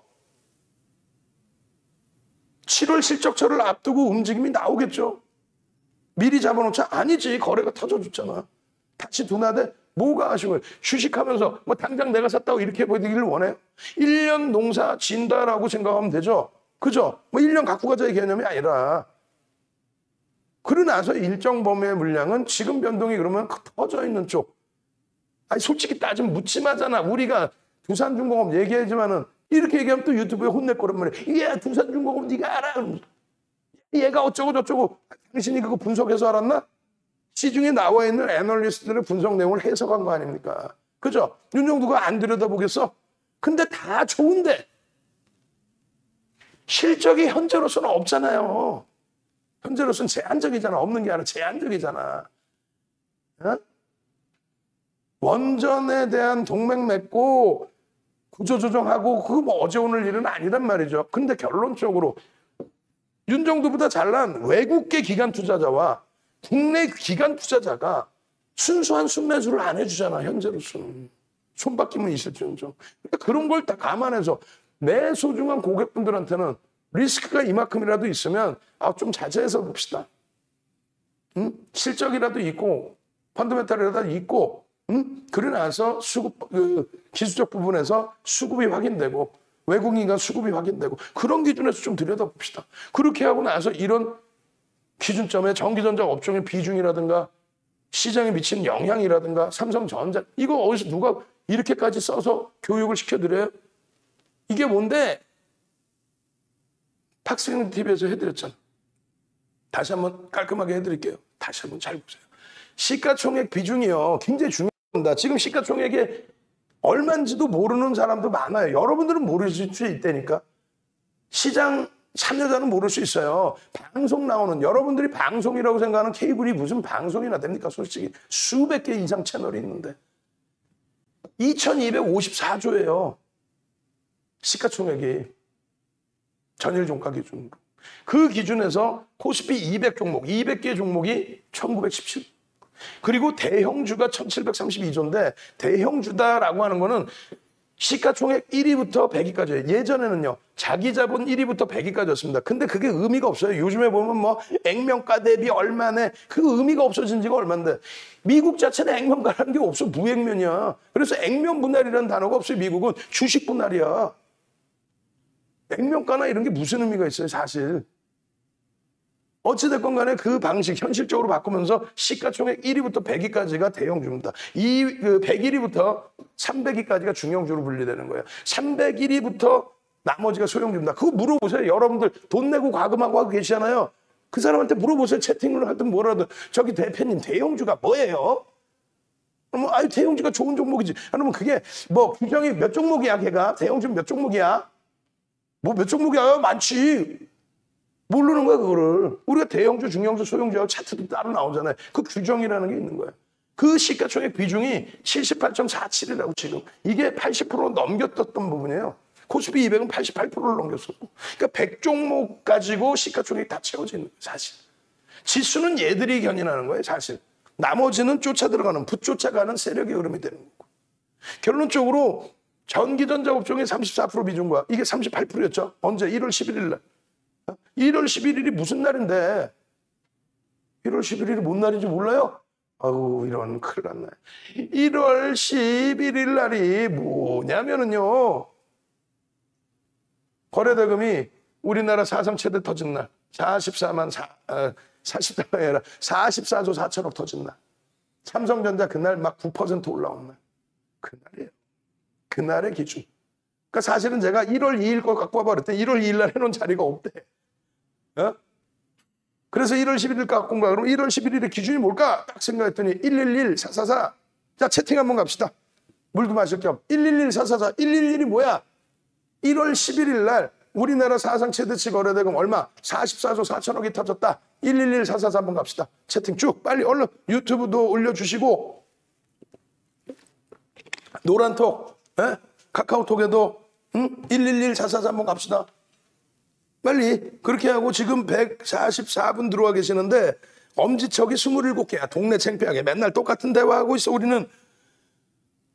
7월 실적처를 앞두고 움직임이 나오겠죠. 미리 잡아놓자 아니지. 거래가 터져줬잖아. 다시 둔화돼. 뭐가 아쉬워요. 주식하면서 뭐 당장 내가 샀다고 이렇게 보이기를 원해요. 1년 농사 진다라고 생각하면 되죠. 그죠? 뭐 1년 갖고 가자의 개념이 아니라 그러고 나서 일정 범위의 물량은 지금 변동이 그러면 터져 있는 쪽. 아니 솔직히 따지면 묻지마잖아. 우리가 두산중공업 얘기하지만은 이렇게 얘기하면 또 유튜브에 혼낼 거란 말이야. 야 두산중공업 네가 알아. 얘가 어쩌고 저쩌고. 당신이 그거 분석해서 알았나? 시중에 나와 있는 애널리스트들의 분석 내용을 해석한 거 아닙니까? 그죠? 윤정두가 안 들여다보겠어? 근데 다 좋은데 실적이 현재로서는 없잖아요. 현재로서는 제한적이잖아. 없는 게 아니라 제한적이잖아. 어? 원전에 대한 동맹 맺고 구조조정하고 그거 뭐 어제 오늘 일은 아니란 말이죠. 근데 결론적으로 윤정도보다 잘난 외국계 기관 투자자와 국내 기관 투자자가 순수한 순매수를 안 해주잖아, 현재로서는. 손바뀜은 있을지언정. 그러니까 그런 걸 다 감안해서 내 소중한 고객분들한테는 리스크가 이만큼이라도 있으면 좀 자제해서 봅시다. 응? 실적이라도 있고 펀더멘탈이라도 있고, 응? 그래 나서 수급, 기술적 부분에서 수급이 확인되고 외국인과 수급이 확인되고 그런 기준에서 좀 들여다봅시다. 그렇게 하고 나서 이런 기준점에 전기전자 업종의 비중이라든가 시장에 미치는 영향이라든가 삼성전자 이거 어디서 누가 이렇게까지 써서 교육을 시켜드려요? 이게 뭔데? 팍스윙 TV에서 해드렸잖아. 다시 한번 깔끔하게 해드릴게요. 다시 한번 잘 보세요. 시가총액 비중이요. 굉장히 중요합니다. 지금 시가총액이 얼마인지도 모르는 사람도 많아요. 여러분들은 모르실 수 있다니까. 시장 참여자는 모를 수 있어요. 방송 나오는 여러분들이 방송이라고 생각하는 케이블이 무슨 방송이나 됩니까? 솔직히 수백 개 이상 채널이 있는데 2254조예요. 시가총액이 전일 종가 기준으로. 그 기준에서 코스피 200 종목, 200개 종목이 1917. 그리고 대형주가 1732조인데 대형주다라고 하는 거는 시가총액 1위부터 100위까지예요. 예전에는요. 자기 자본 1위부터 100위까지였습니다. 근데 그게 의미가 없어요. 요즘에 보면 뭐 액면가 대비 얼마네. 그 의미가 없어진 지가 얼만데. 미국 자체는 액면가라는 게 없어. 무액면이야. 그래서 액면 분할이라는 단어가 없어요. 미국은 주식 분할이야. 액면가나 이런 게 무슨 의미가 있어요. 사실. 어찌됐건 간에 그 방식 현실적으로 바꾸면서 시가총액 1위부터 100위까지가 대형주입니다. 101위부터 300위까지가 중형주로 분리되는 거예요. 301위부터 나머지가 소형주입니다. 그거 물어보세요. 여러분들 돈 내고 과금하고 하고 계시잖아요. 그 사람한테 물어보세요. 채팅을 하든 뭐라든. 저기 대표님 대형주가 뭐예요? 그러면 대형주가 좋은 종목이지. 그러면 그게 뭐 규정이 몇 종목이야 걔가? 대형주는 몇 종목이야? 뭐 몇 종목이야? 많지. 모르는 거야 그거를. 우리가 대형주, 중형주, 소형주하고 차트도 따로 나오잖아요. 그 규정이라는 게 있는 거야. 그 시가총액 비중이 78.47이라고 지금. 이게 80% 넘겼던 부분이에요. 코스피 200은 88%를 넘겼었고. 그러니까 100종목 가지고 시가총액이 다 채워져 있는 거예요. 사실. 지수는 얘들이 견인하는 거예요. 사실. 나머지는 쫓아 들어가는, 붙쫓아가는 세력의 흐름이 되는 거고. 결론적으로 전기전자 업종의 34% 비중과 이게 38%였죠. 언제? 1월 11일 날. 1월 11일이 무슨 날인데 1월 11일이 뭔 날인지 몰라요? 아우 이런 큰일 났네. 1월 11일 날이 뭐냐면은요 거래대금이 우리나라 사상 최대 터진 날 44만 44가 아니라 44조 4천억 터진 날. 삼성전자 그날 막 9% 올라온 날. 그날이에요. 그날의 기준. 그러니까 사실은 제가 1월 2일 거 갖고 와봐 그랬더니 1월 2일 날 해놓은 자리가 없대. 어? 그래서 1월 11일 갖고 온 거야. 그럼 1월 11일의 기준이 뭘까? 딱 생각했더니 111-444. 자, 채팅 한번 갑시다. 물도 마실 겸. 111-444. 111이 뭐야? 1월 11일 날 우리나라 사상 최대치 거래대금 얼마? 44조 4천억이 터졌다. 111-444 한번 갑시다. 채팅 쭉 빨리 얼른 유튜브도 올려주시고 노란톡 카카오톡에도 111-444 한번 갑시다. 빨리 그렇게 하고 지금 144분 들어와 계시는데 엄지척이 27개야. 동네 창피하게 맨날 똑같은 대화하고 있어. 우리는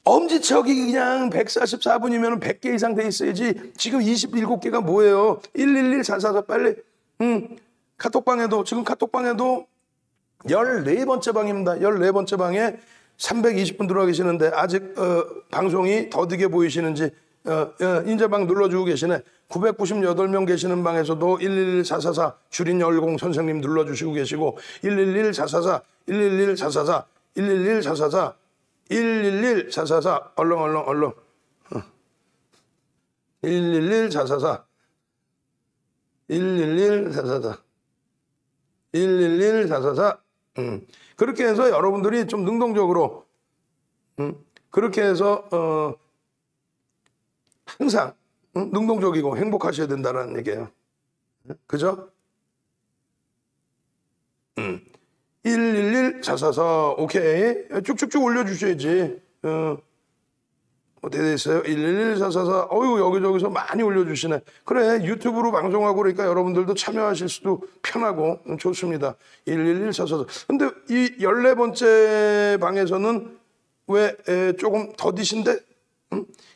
엄지척이 그냥 144분이면 100개 이상 돼 있어야지. 지금 27개가 뭐예요? 111-444 빨리. 카톡방에도 지금 카톡방에도 14번째 방입니다. 14번째 방에 320분 들어와 계시는데 아직 방송이 더디게 보이시는지 인제방 눌러주고 계시네. 998명 계시는 방에서도 111-444 줄인 열공 선생님 눌러주시고 계시고 111-444 111-444 111-444 111-444 얼렁 111-444 111-444 111-444 그렇게 해서 여러분들이 좀 능동적으로 그렇게 해서 항상 능동적이고 행복하셔야 된다는 얘기예요. 그죠? 111-444 오케이. 쭉쭉쭉 올려주셔야지. 어떻게 돼 있어요? 111444. 어유 여기저기서 많이 올려주시네. 그래, 유튜브로 방송하고 그러니까 여러분들도 참여하실 수도 편하고 좋습니다. 111444. 근데 이 14번째 방에서는 왜 조금 더디신데?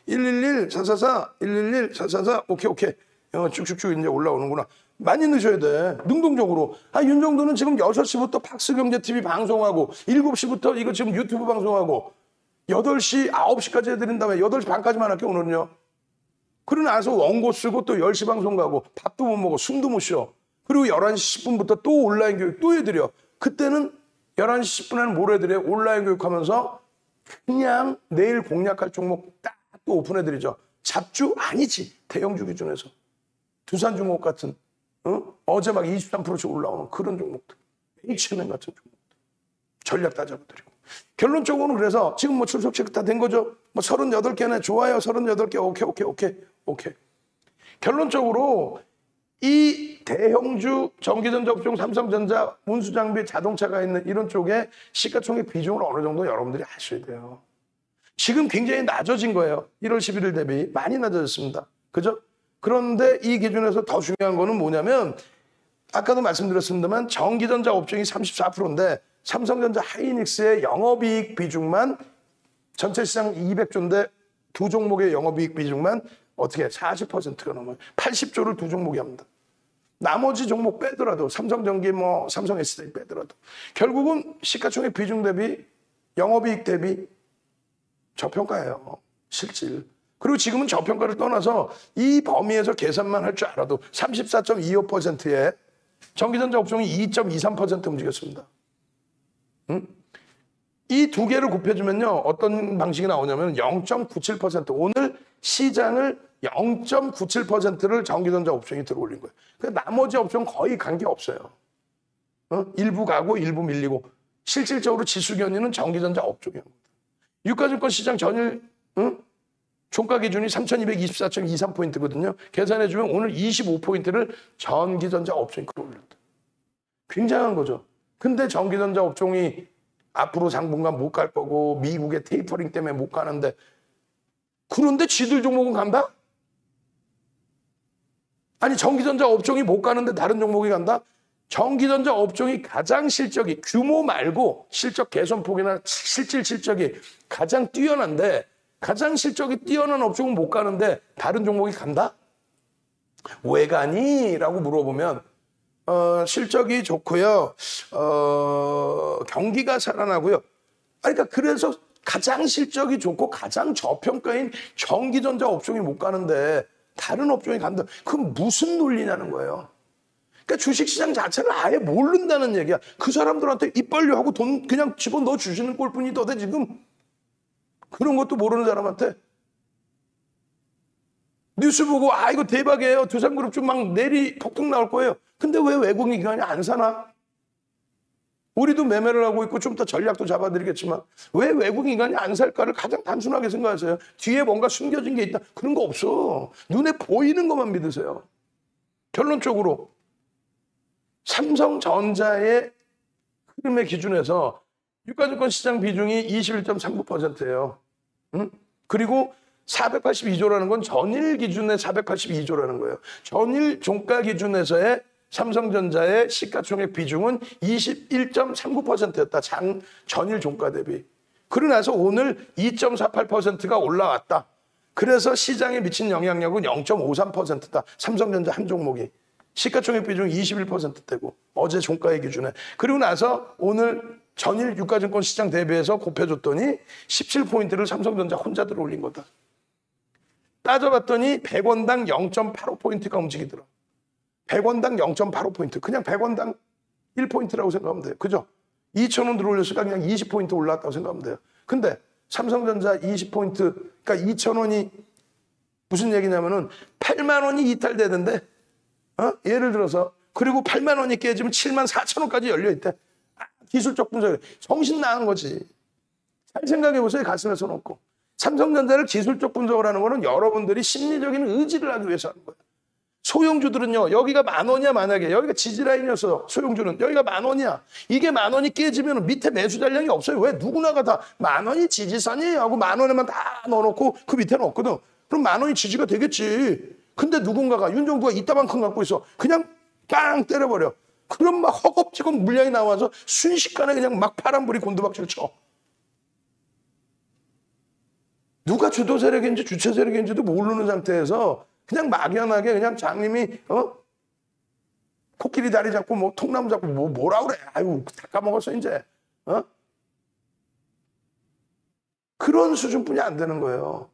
111444, 111444. 오케이. 쭉쭉쭉 이제 올라오는구나. 많이 넣으셔야 돼. 능동적으로. 윤 정도는 지금 6시부터 박스경제TV 방송하고 7시부터 이거 지금 유튜브 방송하고 8시, 9시까지 해드린 다음에 8시 반까지만 할게요, 오늘은요. 그러고 나서 원고 쓰고 또 10시 방송 가고 밥도 못 먹어, 숨도 못 쉬어. 그리고 11시 10분부터 또 온라인 교육 또 해드려. 그때는 11시 10분에는 뭘 해드려요? 온라인 교육하면서 그냥 내일 공략할 종목 딱 또 오픈해드리죠. 잡주? 아니지. 대형주 기준에서. 두산중공업 같은 어제 막 23%씩 올라오는 그런 종목들. H&M 같은 종목들. 전략 다 잡아드리고. 결론적으로는 그래서 지금 뭐 출석 체크 다 된 거죠. 뭐 38개네. 좋아요. 38개. 오케이. 결론적으로 이 대형주 전기전자 업종 삼성전자 운수장비 자동차가 있는 이런 쪽에 시가총액 비중을 어느 정도 여러분들이 아셔야 돼요. 지금 굉장히 낮아진 거예요. 1월 11일 대비 많이 낮아졌습니다. 그죠? 그런데 이 기준에서 더 중요한 거는 뭐냐면 아까도 말씀드렸습니다만 전기전자 업종이 34%인데 삼성전자 하이닉스의 영업이익 비중만 전체 시장 200조인데 두 종목의 영업이익 비중만 어떻게 40%가 넘어요. 80조를 두 종목이 합니다. 나머지 종목 빼더라도 삼성전기 뭐 삼성 SDI 빼더라도 결국은 시가총액 비중 대비 영업이익 대비 저평가예요. 실질. 그리고 지금은 저평가를 떠나서 이 범위에서 계산만 할 줄 알아도 34.25%의 전기전자 업종이 2.23% 움직였습니다. 이 두 개를 곱해주면요. 어떤 방식이 나오냐면 0.97%. 오늘 시장을 0.97%를 전기전자 업종이 들어올린 거예요. 그러니까 나머지 업종은 거의 관계 없어요. 일부 가고 일부 밀리고 실질적으로 지수 견인은 전기전자 업종이에요. 유가증권 시장 전일 종가 기준이 3224.23포인트거든요. 계산해주면 오늘 25포인트를 전기전자 업종이 끌어올렸다. 굉장한 거죠. 근데 전기전자 업종이 앞으로 당분간 못 갈 거고 미국의 테이퍼링 때문에 못 가는데 그런데 지들 종목은 간다? 아니 전기전자 업종이 못 가는데 다른 종목이 간다? 전기전자 업종이 가장 실적이 규모 말고 실적 개선폭이나 실질 실적이 가장 뛰어난데 가장 실적이 뛰어난 업종은 못 가는데 다른 종목이 간다? 왜 가니? 라고 물어보면 실적이 좋고요. 경기가 살아나고요. 그러니까 그래서 가장 실적이 좋고 가장 저평가인 전기전자 업종이 못 가는데 다른 업종이 간다. 그건 무슨 논리냐는 거예요. 그러니까 주식시장 자체를 아예 모른다는 얘기야. 그 사람들한테 입 벌려 하고 돈 그냥 집어넣어 주시는 꼴뿐이던데 지금. 그런 것도 모르는 사람한테 뉴스 보고 이거 대박이에요. 두산그룹 좀 막 내리 폭등 나올 거예요. 근데 왜 외국인 기관이 안 사나? 우리도 매매를 하고 있고 좀 더 전략도 잡아드리겠지만 왜 외국인 기관이 안 살까를 가장 단순하게 생각하세요. 뒤에 뭔가 숨겨진 게 있다. 그런 거 없어. 눈에 보이는 것만 믿으세요. 결론적으로 삼성전자의 흐름의 기준에서 유가증권 시장 비중이 21.39%예요. 그리고 482조라는 건 전일 기준의 482조라는 거예요. 전일 종가 기준에서의 삼성전자의 시가총액 비중은 21.39%였다. 전일 종가 대비. 그러고 나서 오늘 2.48%가 올라왔다. 그래서 시장에 미친 영향력은 0.53%다. 삼성전자 한 종목이. 시가총액 비중 21%대고 어제 종가의 기준에. 그리고 나서 오늘 전일 유가증권 시장 대비해서 곱해줬더니 17포인트를 삼성전자 혼자 들어올린 거다. 따져봤더니 100원당 0.85포인트가 움직이더라. 100원당 0.85포인트. 그냥 100원당 1포인트라고 생각하면 돼요. 그죠? 2,000원 들어올렸으니까 그냥 20포인트 올랐다고 생각하면 돼요. 근데 삼성전자 20포인트, 그러니까 2,000원이 무슨 얘기냐면은 8만 원이 이탈되는데 예를 들어서 그리고 8만 원이 깨지면 7만 4천 원까지 열려있대. 기술적 분석이 정신 나간 거지. 잘 생각해 보세요. 가슴에 손 얹고. 삼성전자를 기술적 분석을 하는 거는 여러분들이 심리적인 의지를 하기 위해서 하는 거예요. 소형주들은요, 여기가 10,000원이야, 만약에. 여기가 지지라인이었어, 소형주는. 여기가 10,000원이야. 이게 10,000원이 깨지면 밑에 매수 잔량이 없어요. 왜? 누구나가 다 10,000원이 지지선이에요 하고 10,000원에만 다 넣어놓고 그 밑에는 없거든. 그럼 10,000원이 지지가 되겠지. 근데 누군가가, 윤정부가 이따만큼 갖고 있어. 그냥 빵 때려버려. 그럼 막 허겁지겁 물량이 나와서 순식간에 그냥 막 파란불이 곤두박질 쳐. 누가 주도 세력인지 주체 세력인지도 모르는 상태에서 그냥 막연하게 그냥 장님이 코끼리 다리 잡고 뭐 통나무 잡고 뭐라 그래. 아유, 다 까먹었어 이제. 그런 수준뿐이 안 되는 거예요.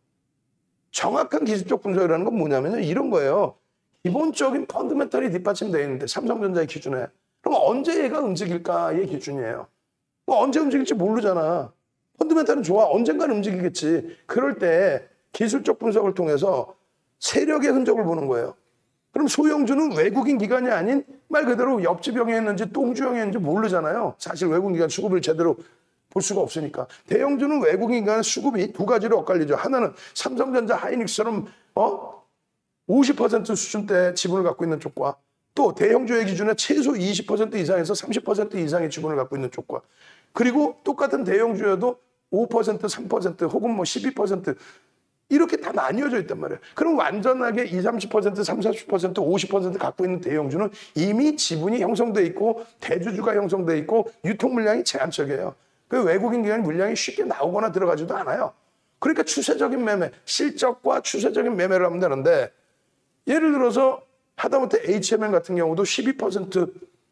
정확한 기술적 분석이라는 건 뭐냐면요, 이런 거예요. 기본적인 펀더멘털이 뒷받침되어 있는데, 삼성전자의 기준에. 그럼 언제 얘가 움직일까의 기준이에요. 뭐 언제 움직일지 모르잖아. 펀더멘털은 좋아. 언젠가는 움직이겠지. 그럴 때 기술적 분석을 통해서 세력의 흔적을 보는 거예요. 그럼 소형주는 외국인 기관이 아닌 말 그대로 옆집 형이었는지 똥주 형이었는지 모르잖아요. 사실 외국인 기관 수급을 제대로 볼 수가 없으니까. 대형주는 외국인 기관의 수급이 두 가지로 엇갈리죠. 하나는 삼성전자, 하이닉스처럼 50% 수준대 지분을 갖고 있는 쪽과, 또 대형주의 기준에 최소 20% 이상에서 30% 이상의 지분을 갖고 있는 쪽과, 그리고 똑같은 대형주여도 5%, 3% 혹은 뭐 12% 이렇게 다 나뉘어져 있단 말이에요. 그럼 완전하게 20, 30%, 30, 40%, 50% 갖고 있는 대형주는 이미 지분이 형성돼 있고 대주주가 형성돼 있고 유통 물량이 제한적이에요. 그 외국인 기관이 물량이 쉽게 나오거나 들어가지도 않아요. 그러니까 추세적인 매매, 실적과 추세적인 매매를 하면 되는데, 예를 들어서 하다못해 HMN 같은 경우도 12%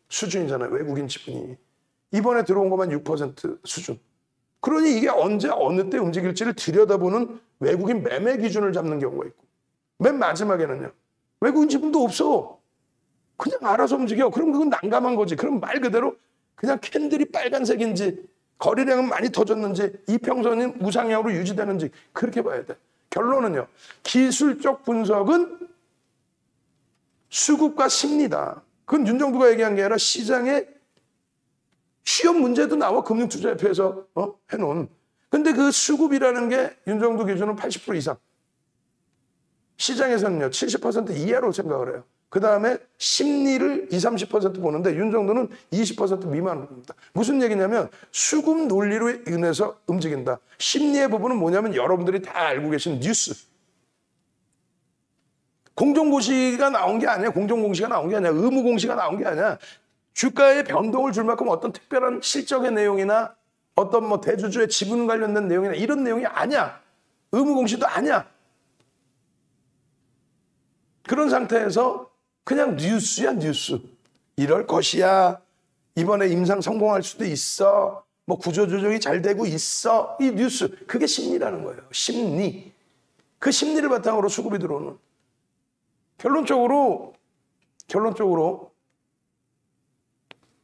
수준이잖아요. 외국인 지분이. 이번에 들어온 것만 6% 수준. 그러니 이게 언제 어느 때 움직일지를 들여다보는 외국인 매매 기준을 잡는 경우가 있고, 맨 마지막에는요, 외국인 지분도 없어. 그냥 알아서 움직여. 그럼 그건 난감한 거지. 그럼 말 그대로 그냥 캔들이 빨간색인지 거래량은 많이 터졌는지 이평선은 우상향으로 유지되는지 그렇게 봐야 돼. 결론은요, 기술적 분석은 수급과 심리다. 그건 윤정부가 얘기한 게 아니라 시장의 시험 문제도 나와, 금융투자협회에서 해놓은. 근데 그 수급이라는 게 윤정부 기준은 80% 이상. 시장에서는요, 70% 이하로 생각을 해요. 그 다음에 심리를 20, 30% 보는데 윤정도는 20% 미만으로 봅니다. 무슨 얘기냐면 수급 논리로 인해서 움직인다. 심리의 부분은 뭐냐면 여러분들이 다 알고 계신 뉴스. 공정고시가 나온 게 아니야. 공정공시가 나온 게 아니야. 의무공시가 나온 게 아니야. 주가에 변동을 줄 만큼 어떤 특별한 실적의 내용이나 어떤 뭐 대주주의 지분 관련된 내용이나 이런 내용이 아니야. 의무공시도 아니야. 그런 상태에서 그냥 뉴스야, 뉴스. 이럴 것이야. 이번에 임상 성공할 수도 있어. 뭐 구조조정이 잘 되고 있어. 이 뉴스. 그게 심리라는 거예요. 심리. 그 심리를 바탕으로 수급이 들어오는. 결론적으로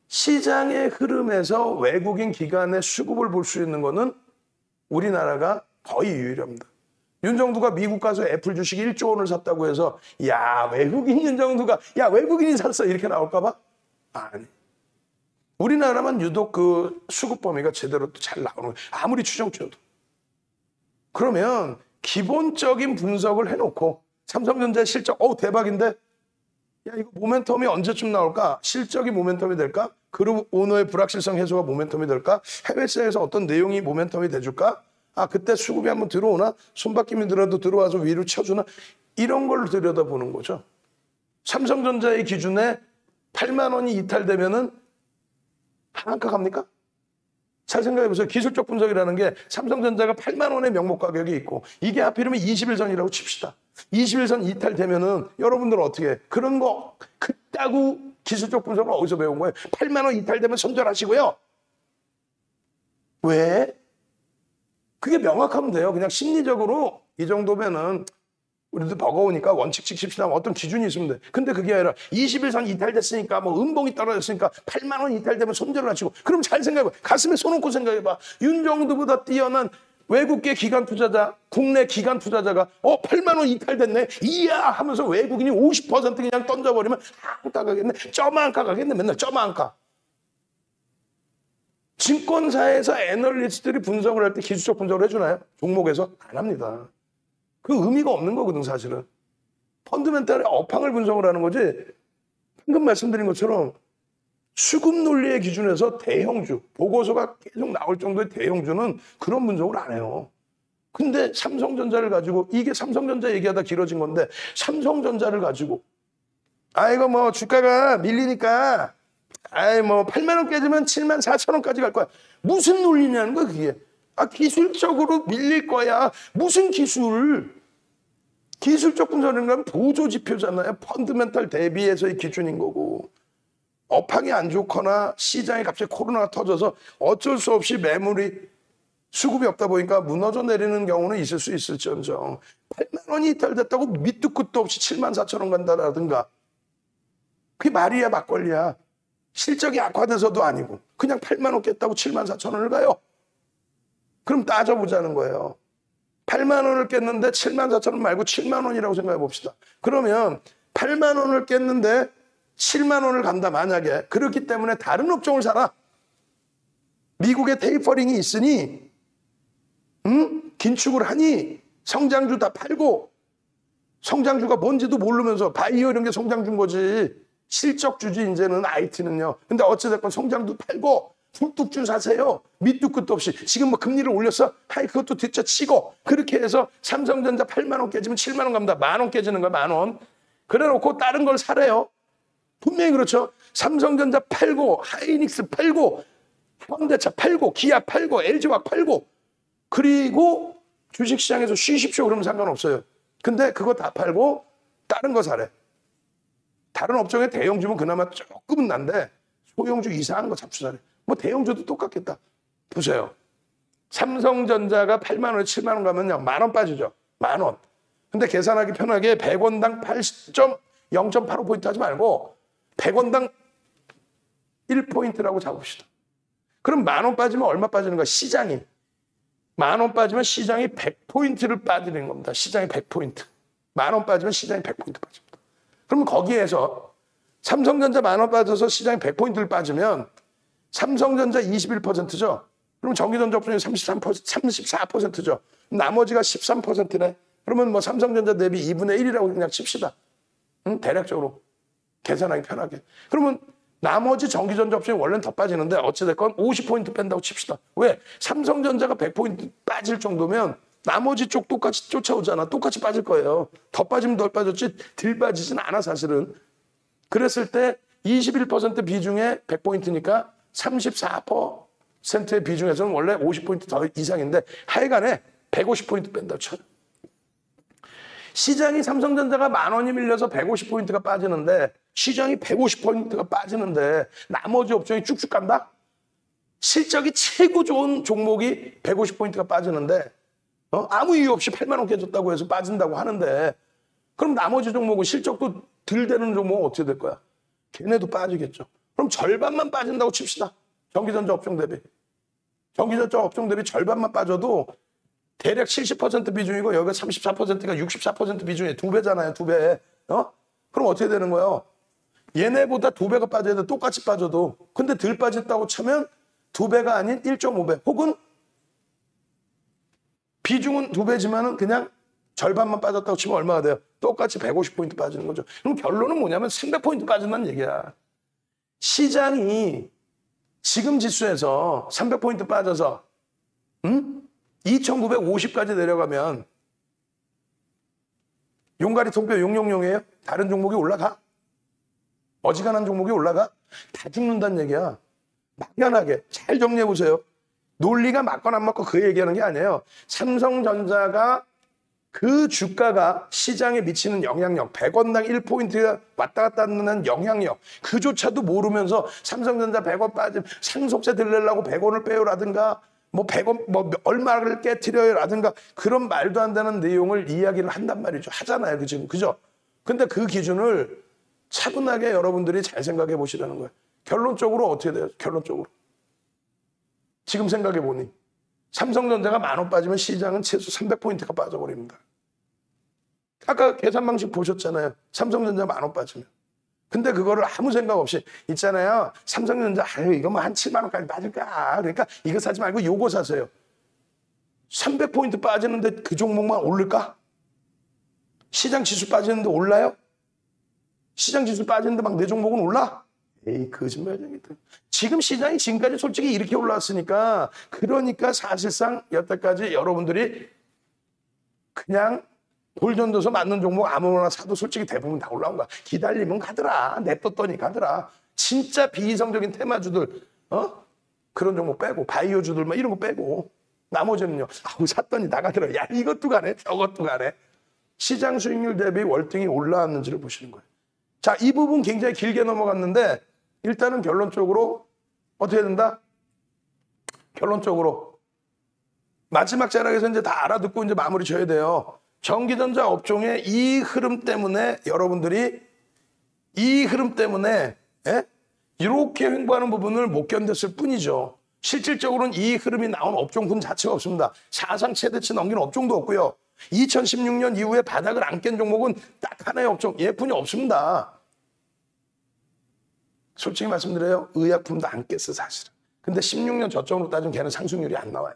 시장의 흐름에서 외국인 기관의 수급을 볼 수 있는 거는 우리나라가 거의 유일합니다. 윤정두가 미국 가서 애플 주식 1조 원을 샀다고 해서 야, 외국인 윤정두가 야, 외국인이 샀어 이렇게 나올까 봐? 아니. 우리나라만 유독 그 수급 범위가 제대로 잘 나오는 거예요. 아무리 추정쳐도. 그러면 기본적인 분석을 해놓고 삼성전자 실적 대박인데 야, 이거 모멘텀이 언제쯤 나올까? 실적이 모멘텀이 될까? 그룹 오너의 불확실성 해소가 모멘텀이 될까? 해외 시장에서 어떤 내용이 모멘텀이 돼줄까? 아, 그때 수급이 한번 들어오나? 손바뀜이 들어도 들어와서 위로 쳐주나? 이런 걸 들여다보는 거죠. 삼성전자의 기준에 8만 원이 이탈되면은 하한가 갑니까? 잘 생각해보세요. 기술적 분석이라는 게 삼성전자가 8만 원의 명목 가격이 있고 이게 하필이면 21선이라고 칩시다. 21선 이탈되면은 여러분들은 어떻게 해? 그런 거 그따구 기술적 분석을 어디서 배운 거예요? 8만 원 이탈되면 손절하시고요. 왜? 그게 명확하면 돼요. 그냥 심리적으로 이 정도면은 우리도 버거우니까 원칙씩 칩시다. 어떤 기준이 있으면 돼. 근데 그게 아니라 21선 이탈됐으니까 뭐 음봉이 떨어졌으니까 8만 원 이탈되면 손절을 하시고 그럼 잘 생각해봐. 가슴에 손 얹고 생각해봐. 윤정두보다 뛰어난 외국계 기관 투자자, 국내 기관 투자자가 8만 원 이탈됐네. 이야 하면서 외국인이 50% 그냥 던져버리면 한가 가겠네. 점한가 가겠네. 맨날 점한가. 증권사에서 애널리스트들이 분석을 할 때 기술적 분석을 해주나요? 종목에서? 안 합니다. 그 의미가 없는 거거든 사실은. 펀드멘탈의 업황을 분석을 하는 거지. 방금 말씀드린 것처럼 수급 논리의 기준에서 대형주, 보고서가 계속 나올 정도의 대형주는 그런 분석을 안 해요. 근데 삼성전자를 가지고, 이게 삼성전자 얘기하다 길어진 건데, 삼성전자를 가지고 이거 뭐 주가가 밀리니까 뭐 8만 원 깨지면 7만 4천 원까지 갈 거야. 무슨 논리냐는 거야 그게. 기술적으로 밀릴 거야. 무슨 기술? 기술적 분석은 건 보조지표잖아요. 펀드멘탈 대비해서의 기준인 거고. 업황이 안 좋거나 시장에 갑자기 코로나가 터져서 어쩔 수 없이 매물이 수급이 없다 보니까 무너져 내리는 경우는 있을 수 있을지언정 8만 원이 이탈됐다고 밑도 끝도 없이 7만 4천 원 간다라든가, 그게 말이야 막걸리야. 실적이 악화돼서도 아니고 그냥 8만 원 깼다고 7만 4천 원을 가요. 그럼 따져보자는 거예요. 8만 원을 깼는데 7만 4천 원 말고 7만 원이라고 생각해 봅시다. 그러면 8만 원을 깼는데 7만 원을 간다 만약에. 그렇기 때문에 다른 업종을 사라. 미국의 테이퍼링이 있으니 긴축을 하니 성장주 다 팔고, 성장주가 뭔지도 모르면서 바이오 이런 게 성장주인 거지. 실적주지 이제는 IT는요. 근데 어찌됐건 성장도 팔고 훅뚝주 사세요. 밑도 끝도 없이. 지금 뭐 금리를 올렸어? 그것도 뒤쳐 치고. 그렇게 해서 삼성전자 8만 원 깨지면 7만 원 갑니다. 만 원 깨지는 거야, 만 원. 그래 놓고 다른 걸 사래요. 분명히 그렇죠. 삼성전자 팔고, 하이닉스 팔고, 현대차 팔고, 기아 팔고, LG화학 팔고, 그리고 주식시장에서 쉬십시오 그러면 상관없어요. 근데 그거 다 팔고 다른 거 사래. 다른 업종의 대형주면 그나마 조금은 난데 소형주 이상한 거 잡수사래. 뭐 대형주도 똑같겠다. 보세요. 삼성전자가 8만 원에 7만 원 가면요, 만 원 빠지죠. 만 원. 근데 계산하기 편하게 100원당 0.85포인트 하지 말고 100원당 1포인트라고 잡읍시다. 그럼 만 원 빠지면 얼마 빠지는 거야? 시장이. 만 원 빠지면 시장이 100포인트를 빠지는 겁니다. 시장이 100포인트. 만 원 빠지면 시장이 100포인트 빠집니다. 그러면 거기에서 삼성전자 만 원 빠져서 시장이 100포인트를 빠지면 삼성전자 21%죠. 그럼 전기전자 업종이 34%죠. 나머지가 13%네. 그러면 뭐 삼성전자 대비 2분의 1이라고 그냥 칩시다. 대략적으로 계산하기 편하게. 그러면 나머지 전기전자 업종이 원래는 더 빠지는데 어찌됐건 50포인트 뺀다고 칩시다. 왜? 삼성전자가 100포인트 빠질 정도면 나머지 쪽 똑같이 쫓아오잖아. 똑같이 빠질 거예요. 더 빠지면 덜 빠졌지 덜 빠지진 않아 사실은. 그랬을 때 21% 비중에 100포인트니까 34%의 비중에서는 원래 50포인트 더 이상인데 하여간에 150포인트 뺀다고 쳐요. 시장이 삼성전자가 만 원이 밀려서 150포인트가 빠지는데, 시장이 150포인트가 빠지는데 나머지 업종이 쭉쭉 간다? 실적이 최고 좋은 종목이 150포인트가 빠지는데 아무 이유 없이 8만 원 깨졌다고 해서 빠진다고 하는데, 그럼 나머지 종목은 실적도 덜 되는 종목은 어떻게 될 거야? 걔네도 빠지겠죠. 그럼 절반만 빠진다고 칩시다. 전기전자 업종 대비. 전기전자 업종 대비 절반만 빠져도 대략 70% 비중이고 여기가 34%가 64% 비중에 2배잖아요. 2배. 그럼 어떻게 되는 거예요? 얘네보다 2배가 빠져야 돼. 똑같이 빠져도. 근데 덜 빠졌다고 치면 2배가 아닌 1.5배. 혹은 비중은 2배지만은 그냥 절반만 빠졌다고 치면 얼마가 돼요? 똑같이 150포인트 빠지는 거죠. 그럼 결론은 뭐냐면 300포인트 빠진다는 얘기야. 시장이 지금 지수에서 300포인트 빠져서 2950까지 내려가면 용가리 통뼈 용용용이에요? 다른 종목이 올라가? 어지간한 종목이 올라가? 다 죽는다는 얘기야. 막연하게 잘 정리해 보세요. 논리가 맞거나 안 맞고 그 얘기하는 게 아니에요. 삼성전자가 그 주가가 시장에 미치는 영향력, 100원당 1포인트가 왔다 갔다 하는 영향력, 그조차도 모르면서 삼성전자 100원 빠지면 상속세 들려고 100원을 빼요라든가 뭐 100원 뭐 얼마를 깨트려요라든가 그런 말도 안 되는 내용을 이야기를 한단 말이죠. 하잖아요. 그죠? 근데 그 기준을 차분하게 여러분들이 잘 생각해 보시라는 거예요. 결론적으로 어떻게 돼요? 결론적으로. 지금 생각해 보니 삼성전자가 10,000원 빠지면 시장은 최소 300포인트가 빠져버립니다. 아까 계산 방식 보셨잖아요. 삼성전자 10,000원 빠지면. 근데 그거를 아무 생각 없이 있잖아요. 삼성전자 이거 뭐 한 7만 원까지 빠질까? 그러니까 이거 사지 말고 요거 사세요. 300포인트 빠지는데 그 종목만 오를까? 시장 지수 빠지는데 올라요? 시장 지수 빠지는데 막 내 종목은 올라? 에이, 거짓말쟁이들. 지금 시장이 지금까지 솔직히 이렇게 올라왔으니까, 그러니까 사실상 여태까지 여러분들이 그냥 돌전도서 맞는 종목 아무거나 사도 솔직히 대부분 다 올라온 거야. 기다리면 가더라. 냅뒀더니 가더라. 진짜 비이성적인 테마주들, 그런 종목 빼고, 바이오주들 막 이런 거 빼고, 나머지는요, 아우, 샀더니 나가더라. 야, 이것도 가네, 저것도 가네. 시장 수익률 대비 월등히 올라왔는지를 보시는 거예요. 자, 이 부분 굉장히 길게 넘어갔는데, 일단은 결론적으로 어떻게 된다? 결론적으로 마지막 자락에서 이제 다 알아듣고 이제 마무리 져야 돼요. 전기전자 업종의 이 흐름 때문에 여러분들이 이렇게 횡보하는 부분을 못 견뎠을 뿐이죠. 실질적으로는 이 흐름이 나온 업종군 자체가 없습니다. 사상 최대치 넘긴 업종도 없고요. 2016년 이후에 바닥을 안 깬 종목은 딱 하나의 업종, 예fun이 없습니다. 솔직히 말씀드려요. 의약품도 안 깼어, 사실은. 근데 16년 저점으로 따지면 걔는 상승률이 안 나와요.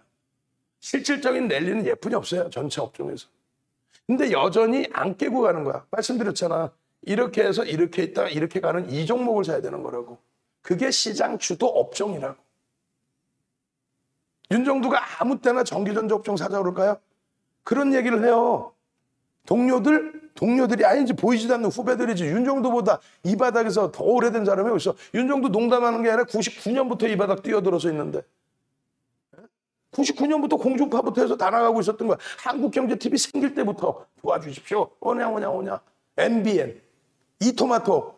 실질적인 랠리는 예fun이 없어요, 전체 업종에서. 근데 여전히 안 깨고 가는 거야. 말씀드렸잖아. 이렇게 해서 이렇게 있다가 이렇게 가는 이 종목을 사야 되는 거라고. 그게 시장 주도 업종이라고. 윤정두가 아무 때나 전기전자 업종 사자 그럴까요? 그런 얘기를 해요. 동료들이 아닌지 보이지도 않는 후배들이지. 윤정두보다 이 바닥에서 더 오래된 사람이 어딨어. 윤정두 농담하는 게 아니라 99년부터 이 바닥 뛰어들어서 있는데, 99년부터 공중파부터 해서 다 나가고 있었던 거야. 한국경제TV 생길 때부터 도와주십시오. 오냐. MBN, 이토마토,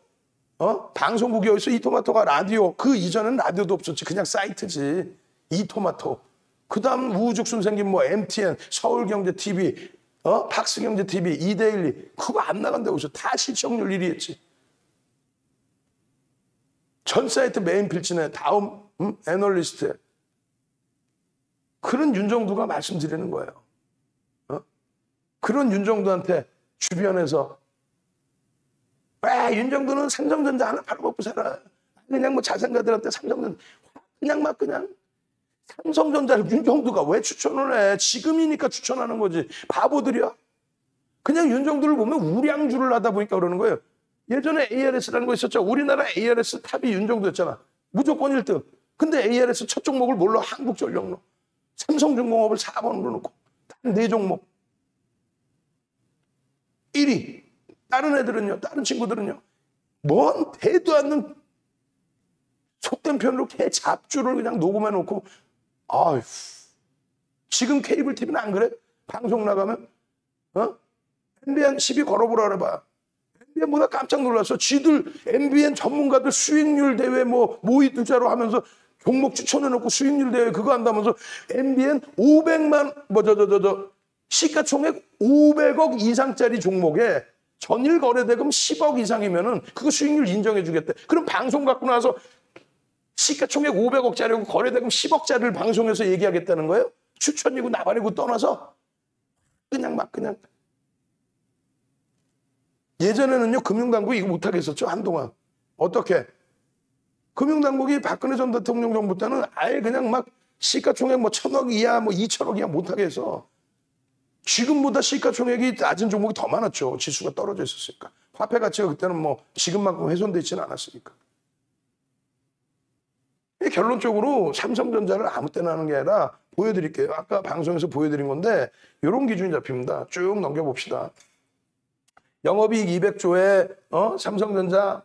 방송국이 어디서 이토마토가 라디오, 그 이전엔 라디오도 없었지. 그냥 사이트지. 이토마토. 그 다음 우후죽순 생긴 뭐 MTN, 서울경제TV, 팍스경제TV, 이데일리. 그거 안 나간다고 해서 다 시청률 1위 했지. 전 사이트 메인 필진에 다음 애널리스트에. 그런 윤정두가 말씀드리는 거예요. 그런 윤정두한테 주변에서 왜 윤정두는 삼성전자 하나 팔아먹고 살아. 그냥 뭐 자산가들한테 삼성전자 그냥 삼성전자를 윤정두가 왜 추천을 해? 지금이니까 추천하는 거지. 바보들이야. 그냥 윤정두를 보면 우량주를 하다 보니까 그러는 거예요. 예전에 ARS라는 거 있었죠. 우리나라 ARS 탑이 윤정두였잖아. 무조건 1등. 근데 ARS 첫 종목을 뭘로? 한국전력로. 삼성중공업을 4번으로 놓고 다른 4종목 1위. 다른 애들은요, 다른 친구들은요, 뭔 대도 않는 속된 편으로 개 잡주를 그냥 녹음해 놓고, 아휴, 지금 케이블 TV는 안 그래? 방송 나가면 MBN 시비 걸어보라 그래봐. MBN보다 깜짝 놀랐어. 지들 MBN 전문가들 수익률 대회 모의 투자로 하면서 종목 추천해놓고 수익률 대회 그거 한다면서 MBN 500만 시가총액 500억 이상짜리 종목에 전일 거래대금 10억 이상이면은 그거 수익률 인정해주겠대. 그럼 방송 갖고 나서 시가총액 500억짜리고 거래대금 10억짜리를 방송에서 얘기하겠다는 거예요? 추천이고 나발이고 떠나서 그냥. 예전에는요, 금융당국이 이거 못하겠었죠, 한동안. 어떻게? 금융당국이 박근혜 전 대통령 정부 때는 아예 그냥 막 시가총액 1,000억 이하 2,000억 이하 못하게 해서 지금보다 시가총액이 낮은 종목이 더 많았죠. 지수가 떨어져 있었으니까. 화폐 가치가 그때는 지금만큼 훼손돼 있지는 않았으니까. 결론적으로 삼성전자를 아무 때나 하는 게 아니라 보여드릴게요. 아까 방송에서 보여드린 건데 이런 기준이 잡힙니다. 쭉 넘겨봅시다. 영업이익 200조에 삼성전자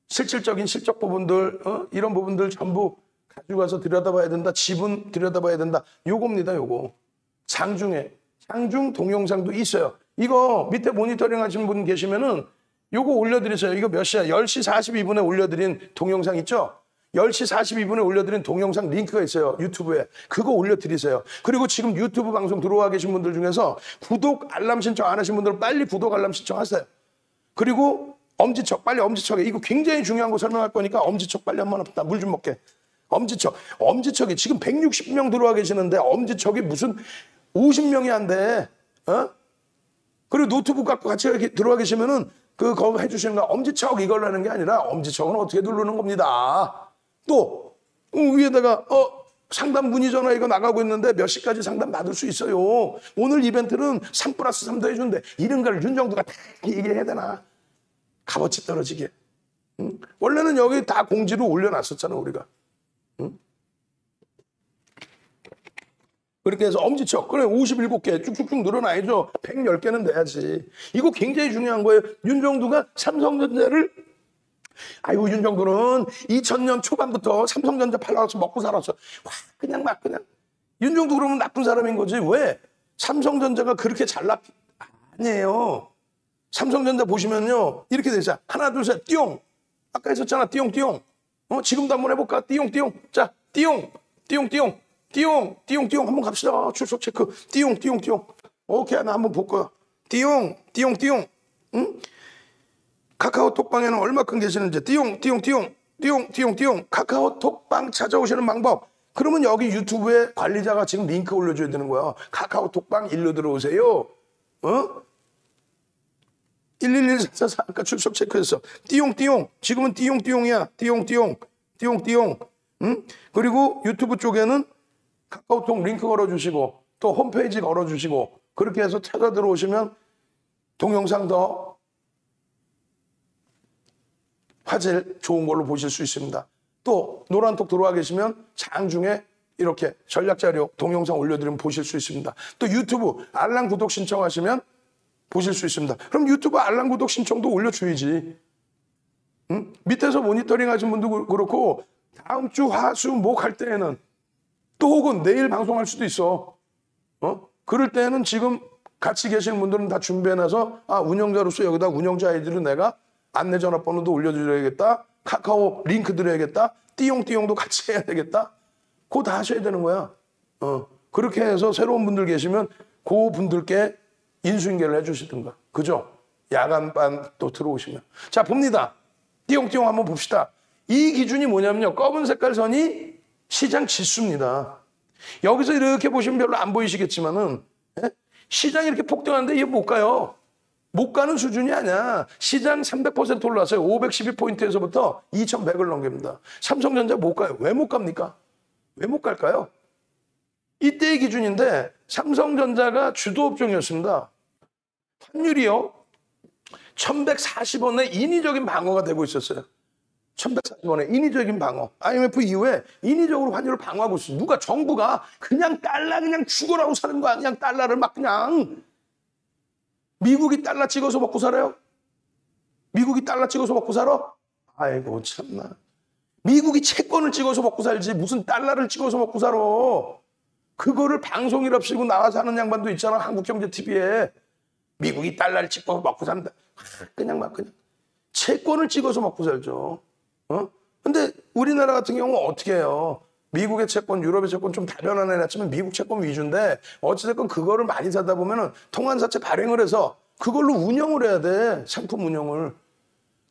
실질적인 실적 부분들 이런 부분들 전부 가져가서 들여다봐야 된다. 지분 들여다봐야 된다. 요겁니다. 요거. 장중 동영상도 있어요. 이거 밑에 모니터링 하시는 분 계시면은 요거 올려드리세요. 이거 몇 시야? 10시 42분에 올려드린 동영상 있죠? 10시 42분에 올려드린 동영상 링크가 있어요. 유튜브에. 그거 올려드리세요. 그리고 지금 유튜브 방송 들어와 계신 분들 중에서 구독, 알람 신청 안 하신 분들은 빨리 구독, 알람 신청하세요. 그리고 엄지척, 빨리 엄지척에. 이거 굉장히 중요한 거 설명할 거니까 엄지척 빨리 한번 합시다. 물 좀 먹게. 엄지척이 지금 160명 들어와 계시는데 엄지척이 무슨 50명이 안 돼. 그리고 노트북 갖고 같이 이렇게 들어와 계시면은 그거 해주시는 거 엄지척 이걸로 하는 게 아니라 엄지척은 어떻게 누르는 겁니다. 또 위에다가 상담 문의 전화 이거 나가고 있는데 몇 시까지 상담 받을 수 있어요. 오늘 이벤트는 3+3도 해준대. 이런 걸 윤정두가 다 얘기해야 되나? 값어치 떨어지게. 응? 원래는 여기 다 공지로 올려놨었잖아 우리가. 응? 그렇게 해서 엄지척. 그래 57개 쭉쭉쭉 늘어나야죠. 110개는 돼야지. 이거 굉장히 중요한 거예요. 윤정두가 삼성전자를 아이고 윤정두는 2000년 초반부터 삼성전자 팔아서 먹고 살았어. 와 그냥 막 그냥. 윤정두 그러면 나쁜 사람인 거지. 왜? 삼성전자가 그렇게 잘났 아니에요. 삼성전자 보시면요 이렇게 되죠. 하나 둘 셋 띠용. 아까 했었잖아 띠용띠용. 지금도 한번 해볼까? 띠용띠용. 자 띠용 띠용띠용 띠용 띠용띠용 한번 갑시다. 출석 체크 띠용띠용띠용. 오케이 나 한번 볼 거야. 띠용띠용띠용. 응? 카카오톡방에는 얼마큼 계시는지 띠용 카카오톡방 찾아오시는 방법. 그러면 여기 유튜브에 관리자가 지금 링크 올려줘야 되는 거야. 카카오톡방 일로 들어오세요. 11144 아까 출석 체크했어. 띠용 지금은 띠용이야. 띠용. 응? 그리고 유튜브 쪽에는 카카오톡 링크 걸어주시고 또 홈페이지 걸어주시고 그렇게 해서 찾아 들어오시면 동영상 더 화질 좋은 걸로 보실 수 있습니다. 또 노란톡 들어와 계시면 장중에 이렇게 전략자료 동영상 올려드리면 보실 수 있습니다. 또 유튜브 알람 구독 신청하시면 보실 수 있습니다. 그럼 유튜브 알람 구독 신청도 올려줘야지. 응? 밑에서 모니터링 하신 분도 그렇고 다음 주 화, 수, 목 할 때에는 또 혹은 내일 방송할 수도 있어. 그럴 때는 지금 같이 계신 분들은 다 준비해놔서 운영자로서 여기다 운영자 아이디로 내가 안내 전화번호도 올려드려야겠다. 카카오 링크 드려야겠다. 띠용도 같이 해야 되겠다. 그거 다 하셔야 되는 거야. 그렇게 해서 새로운 분들 계시면 그 분들께 인수인계를 해주시든가. 그죠? 야간반 또 들어오시면. 자 봅니다. 띠용 한번 봅시다. 이 기준이 뭐냐면요. 검은 색깔 선이 시장 지수입니다. 여기서 이렇게 보시면 별로 안 보이시겠지만은 시장이 이렇게 폭등하는데 이게 못 가요. 못 가는 수준이 아니야. 시장 300% 올랐어요. 512포인트에서부터 2100을 넘깁니다. 삼성전자 못 가요. 왜 못 갑니까? 왜 못 갈까요? 이때의 기준인데 삼성전자가 주도업종이었습니다. 환율이요. 1140원의 인위적인 방어가 되고 있었어요. 1140원의 인위적인 방어. IMF 이후에 인위적으로 환율을 방어하고 있어요. 누가 정부가 그냥 달러 그냥 죽어라고 사는 거야. 그냥 달러를 막 그냥. 미국이 달러 찍어서 먹고 살아요? 미국이 달러 찍어서 먹고 살아? 아이고 참나. 미국이 채권을 찍어서 먹고 살지 무슨 달러를 찍어서 먹고 살아. 그거를 방송이랍시고 나와서 하는 양반도 있잖아. 한국경제TV에. 미국이 달러를 찍어서 먹고 산다. 그냥 막 그냥. 채권을 찍어서 먹고 살죠. 근데 우리나라 같은 경우는 어떻게 해요? 미국의 채권, 유럽의 채권 좀 다변화 해놨지만 미국 채권 위주인데 어찌됐건 그거를 많이 사다 보면은 통환사채 발행을 해서 그걸로 운영을 해야 돼. 상품 운영을.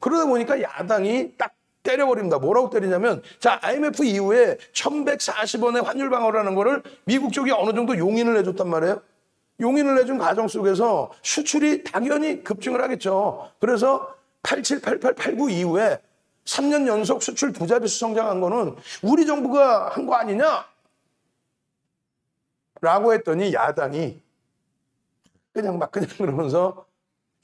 그러다 보니까 야당이 딱 때려버립니다. 뭐라고 때리냐면 자 IMF 이후에 1140원의 환율 방어라는 거를 미국 쪽이 어느 정도 용인을 해줬단 말이에요. 용인을 해준 과정 속에서 수출이 당연히 급증을 하겠죠. 그래서 87, 88, 89 이후에 3년 연속 수출 두 자릿수 성장한 거는 우리 정부가 한 거 아니냐? 라고 했더니 야당이 그냥 그러면서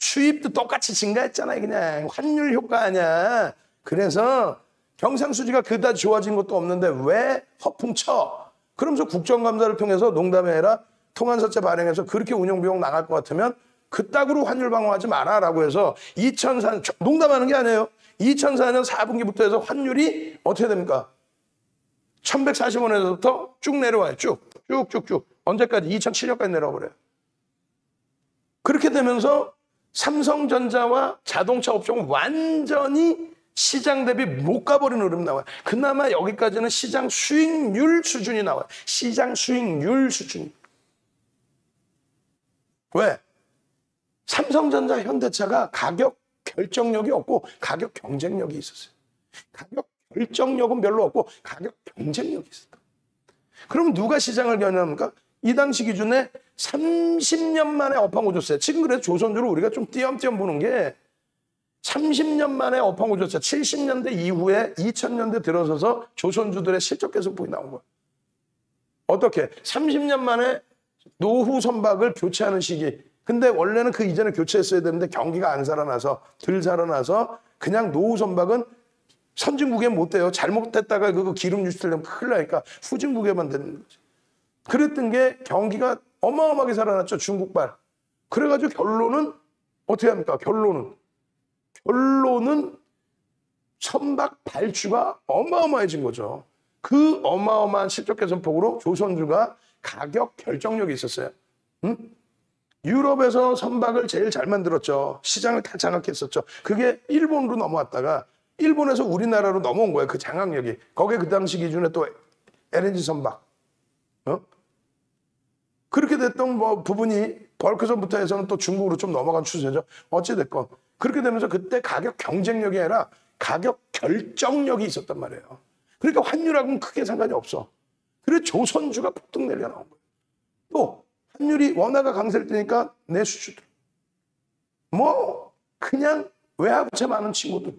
수입도 똑같이 증가했잖아요. 그냥 환율 효과 아니야. 그래서 경상수지가 그다지 좋아진 것도 없는데 왜 허풍쳐? 그러면서 국정감사를 통해서 농담해 해라. 통환사채 발행해서 그렇게 운영비용 나갈 것 같으면 그따구로 환율 방어하지 마라 라고 해서 2004년 농담하는 게 아니에요. 2004년 4분기부터 해서 환율이 어떻게 됩니까? 1140원에서부터 쭉 내려와요. 쭉쭉쭉. 언제까지? 2007년까지 내려와버려요. 그렇게 되면서 삼성전자와 자동차 업종은 완전히 시장 대비 못 가버리는 흐름이 나와요. 그나마 여기까지는 시장 수익률 수준이 나와요. 시장 수익률 수준이. 왜? 삼성전자, 현대차가 가격 결정력이 없고 가격 경쟁력이 있었어요. 가격 결정력은 별로 없고 가격 경쟁력이 있었다. 그럼 누가 시장을 겨냥합니까? 이 당시 기준에 30년 만에 업황오졌어요. 지금 그래서 조선주를 우리가 좀 띄엄띄엄 보는 게 30년 만에 업황오졌어요. 70년대 이후에 2000년대 들어서서 조선주들의 실적 개선폭이 나온 거예요. 어떻게? 30년 만에 노후 선박을 교체하는 시기. 근데 원래는 그 이전에 교체했어야 되는데 경기가 안 살아나서 덜 살아나서 그냥 노후 선박은 선진국에 못 돼요. 잘못됐다가 그거 기름 유출되면 큰일 나니까 후진국에만 되는 거죠. 그랬던 게 경기가 어마어마하게 살아났죠. 중국발. 그래가지고 결론은 어떻게 합니까? 결론은 선박 발주가 어마어마해진 거죠. 그 어마어마한 실적 개선폭으로 조선주가 가격 결정력이 있었어요. 응? 유럽에서 선박을 제일 잘 만들었죠. 시장을 다 장악했었죠. 그게 일본으로 넘어왔다가 일본에서 우리나라로 넘어온 거예요. 그 장악력이. 거기에 그 당시 기준에 또 LNG 선박. 그렇게 됐던 뭐 부분이 벌크선부터 해서는 또 중국으로 좀 넘어간 추세죠. 어찌됐건. 그렇게 되면서 그때 가격 경쟁력이 아니라 가격 결정력이 있었단 말이에요. 그러니까 환율하고는 크게 상관이 없어. 그래서 조선주가 폭등 내려 나온 거예요. 또 환율이 원화가 강세일 때니까 내수주들. 뭐 그냥 외화부채 많은 친구들.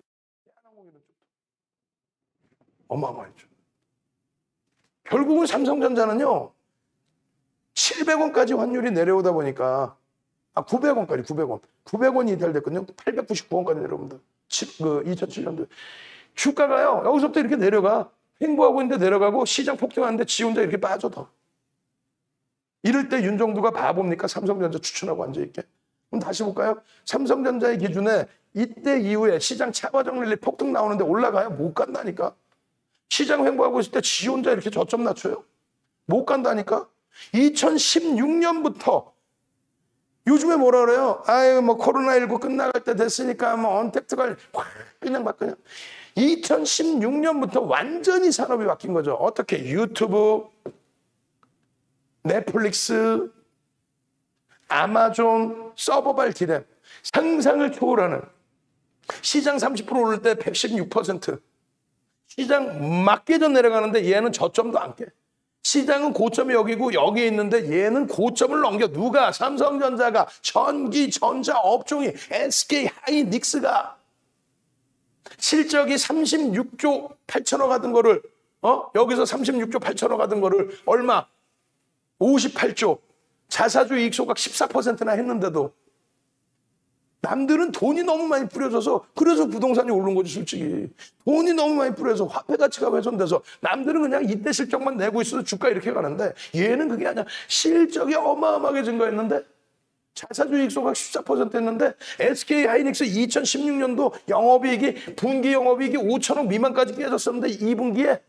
어마어마했죠. 결국은 삼성전자는요. 700원까지 환율이 내려오다 보니까 900원까지 900원이 이탈됐거든요. 899원까지 내려옵니다. 2007년도에. 주가가요. 여기서부터 이렇게 내려가. 횡보하고 있는데 내려가고 시장 폭등하는데 지 혼자 이렇게 빠져 더. 이럴 때 윤정두가 바보입니까? 삼성전자 추천하고 앉아있게. 그럼 다시 볼까요? 삼성전자의 기준에 이때 이후에 시장 차과 정리를 폭등 나오는데 올라가요? 못 간다니까. 시장 횡보하고 있을 때 지 혼자 이렇게 저점 낮춰요? 못 간다니까. 2016년부터 요즘에 뭐라 그래요? 아유 뭐 코로나19 끝나갈 때 됐으니까 뭐 언택트가 확 그냥 막 그냥 2016년부터 완전히 산업이 바뀐 거죠. 어떻게? 유튜브, 넷플릭스, 아마존, 서버발 디램 상상을 초월하는 시장 30% 오를 때 116% 시장 막 깨져 내려가는데 얘는 저점도 안 깨. 시장은 고점이 여기고 여기에 있는데 얘는 고점을 넘겨. 누가? 삼성전자가, 전기, 전자 업종이, SK 하이닉스가 실적이 36조 8천억 하던 거를 여기서 36조 8천억 하던 거를 얼마? 58조. 자사주 이익 소각 14%나 했는데도 남들은 돈이 너무 많이 뿌려져서 그래서 부동산이 오른 거지 솔직히. 돈이 너무 많이 뿌려서 화폐 가치가 훼손돼서 남들은 그냥 이때 실적만 내고 있어도 주가 이렇게 가는데 얘는 그게 아니야. 실적이 어마어마하게 증가했는데 자사주 이익 소각 14% 했는데 SK 하이닉스 2016년도 영업이익이 분기 영업이익이 5천억 미만까지 깨졌었는데 2분기에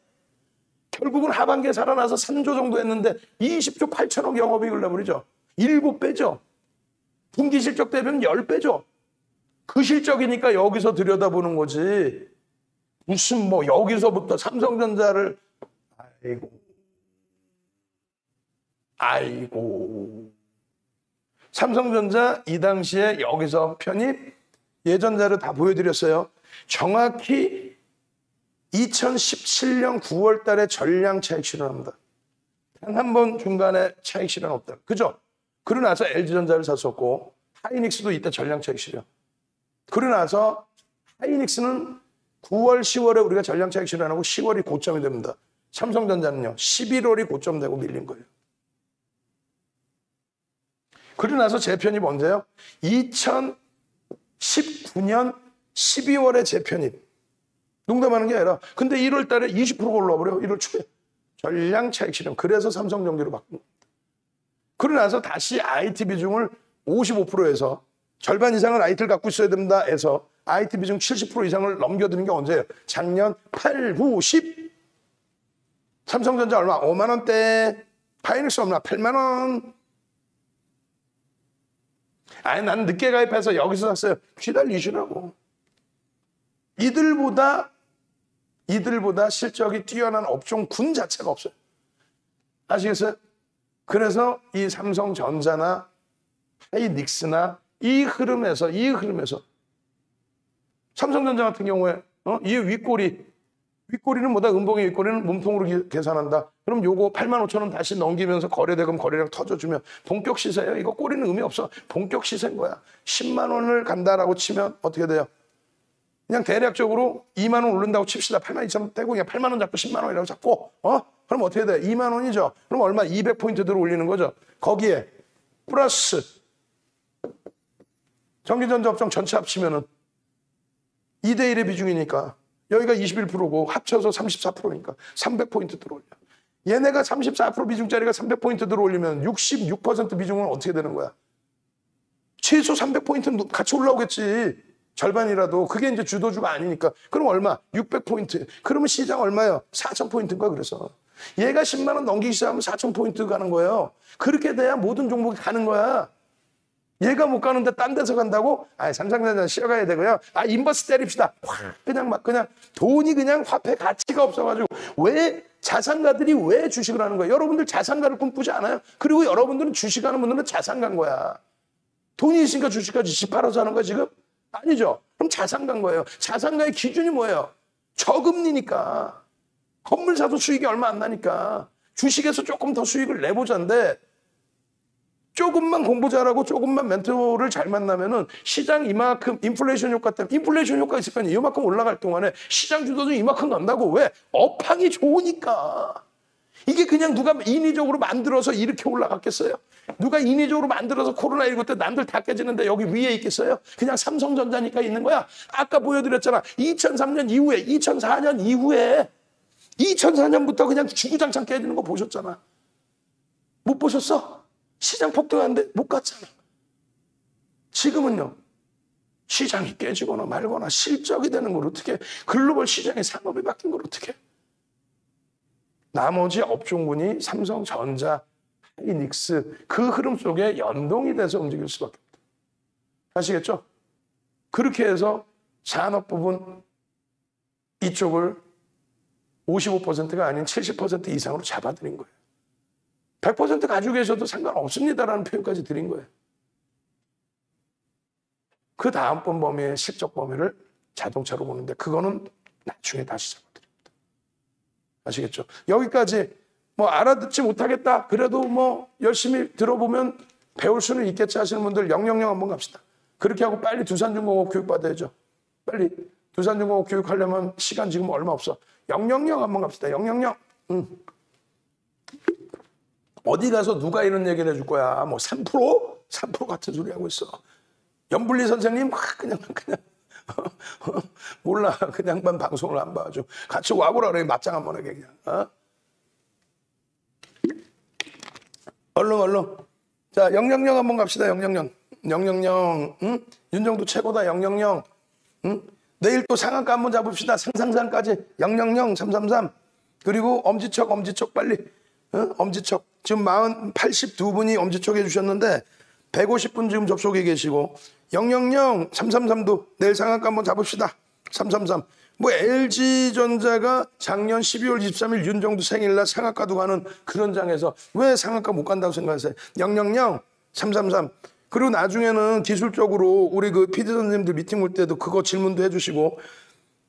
결국은 하반기에 살아나서 3조 정도 했는데 20조 8천억 영업이익을 내버리죠. 7배죠. 분기 실적 대비면 10배죠. 그 실적이니까 여기서 들여다보는 거지. 무슨 뭐 여기서부터 삼성전자를 아이고 삼성전자 이 당시에 여기서 편입 예전 자료 다 보여드렸어요. 정확히 2017년 9월 달에 전량 차익 실현합니다. 단 한 번 중간에 차익 실현 없다. 그죠? 그러고 나서 LG전자를 샀었고 하이닉스도 이때 전량 차익 실현. 그러고 나서 하이닉스는 9월, 10월에 우리가 전량 차익 실현하고 10월이 고점이 됩니다. 삼성전자는요. 11월이 고점되고 밀린 거예요. 그러고 나서 재편입 언제요? 2019년 12월에 재편입. 농담하는 게 아니라 근데 1월 달에 20%가 올라와버려요. 1월 초에. 전량 차익 실현. 그래서 삼성전기로 바꾼 겁니다. 그러고 나서 다시 IT 비중을 55%에서 절반 이상은 IT를 갖고 있어야 된다 해서 IT 비중 70% 이상을 넘겨드는 게 언제예요? 작년 8, 9, 10. 삼성전자 얼마? 5만 원대. 하이닉스 얼마? 8만 원. 아니 난 늦게 가입해서 여기서 샀어요. 기다리시라고. 이들보다 실적이 뛰어난 업종군 자체가 없어요. 아시겠어요? 그래서 이 삼성전자나 하이닉스나 이 흐름에서 삼성전자 같은 경우에 이 윗꼬리는 뭐다? 음봉의 윗꼬리는 몸통으로 계산한다. 그럼 요거 85,000원 다시 넘기면서 거래대금 거래량 터져주면 본격 시세예요. 이거 꼬리는 의미 없어. 본격 시세인 거야. 10만 원을 간다라고 치면 어떻게 돼요? 그냥 대략적으로 2만 원 오른다고 칩시다. 8만 2천 원 떼고 그냥 8만 원 잡고 10만 원이라고 잡고 그럼 어떻게 돼? 2만 원이죠. 그럼 얼마? 200포인트 들어 올리는 거죠. 거기에 플러스 전기전자 업종 전체 합치면은 2대1의 비중이니까 여기가 21%고 합쳐서 34%니까 300포인트 들어 올려. 얘네가 34% 비중짜리가 300포인트 들어 올리면 66% 비중은 어떻게 되는 거야? 최소 300포인트는 같이 올라오겠지. 절반이라도. 그게 이제 주도주가 아니니까. 그럼 얼마? 600포인트. 그러면 시장 얼마예요? 4,000포인트인가 그래서. 얘가 10만 원 넘기기 시작하면 4,000포인트 가는 거예요. 그렇게 돼야 모든 종목이 가는 거야. 얘가 못 가는데 딴 데서 간다고? 삼성전자 쉬어가야 되고요. 인버스 때립시다. 그냥 돈이 그냥 화폐 가치가 없어가지고. 왜 자산가들이 왜 주식을 하는 거예요? 여러분들 자산가를 꿈꾸지 않아요? 그리고 여러분들은 주식하는 분들은 자산가인 거야. 돈이 있으니까 주식까지 집 팔아서 하는 거야 지금? 아니죠. 그럼 자산가인 거예요. 자산가의 기준이 뭐예요? 저금리니까. 건물 사도 수익이 얼마 안 나니까. 주식에서 조금 더 수익을 내보자인데 조금만 공부 잘하고 조금만 멘토를 잘 만나면은 시장 이만큼 인플레이션 효과 때문에 인플레이션 효과 있을 거 아니에요. 이만큼 올라갈 동안에 시장 주도도 이만큼 간다고. 왜? 업황이 좋으니까. 이게 그냥 누가 인위적으로 만들어서 이렇게 올라갔겠어요? 누가 인위적으로 만들어서 코로나19 때 남들 다 깨지는데 여기 위에 있겠어요? 그냥 삼성전자니까 있는 거야. 아까 보여드렸잖아. 2003년 이후에 2004년 이후에 2004년부터 그냥 주구장창 깨지는 거 보셨잖아. 못 보셨어? 시장 폭등하는데 못 갔잖아. 지금은요. 시장이 깨지거나 말거나 실적이 되는 걸 어떻게, 글로벌 시장의 산업이 바뀐 걸 어떻게. 나머지 업종군이 삼성전자, 하이닉스 그 흐름 속에 연동이 돼서 움직일 수밖에 없다. 아시겠죠? 그렇게 해서 산업 부분 이쪽을 55%가 아닌 70% 이상으로 잡아드린 거예요. 100% 가지고 계셔도 상관없습니다라는 표현까지 드린 거예요. 그 다음번 범위의 실적 범위를 자동차로 보는데 그거는 나중에 다시 잡아드립니다. 아시겠죠? 여기까지 뭐 알아듣지 못하겠다. 그래도 뭐 열심히 들어보면 배울 수는 있겠지 하시는 분들 000 한번 갑시다. 그렇게 하고 빨리 두산중공업 교육 받아야죠. 빨리 두산중공업 교육하려면 시간 지금 얼마 없어. 000 한번 갑시다. 000. 어디 가서 누가 이런 얘기를 해줄 거야. 뭐 3%? 3% 같은 소리 하고 있어. 연불리 선생님 그냥 몰라. 그냥만 방송을 안 봐줘. 같이 와보라 그래. 맞짱 한번 하게 그냥. 얼른. 자, 000 한번 갑시다. 000. 응? 윤정도 최고다. 000. 응? 내일 또 상한가 한번 잡읍시다. 상상상까지 000, 333. 그리고 엄지척 빨리. 응? 엄지척. 지금 82분이 엄지척 해주셨는데 150분 지금 접속해 계시고 000, 333도 내일 상한가 한번 잡읍시다. 333. 뭐 LG전자가 작년 12월 23일 윤정도 생일날 상한가도 가는 그런 장에서 왜 상한가 못 간다고 생각하세요? 000, 333. 그리고 나중에는 기술적으로 우리 그 PD 선생님들 미팅 올 때도 그거 질문도 해주시고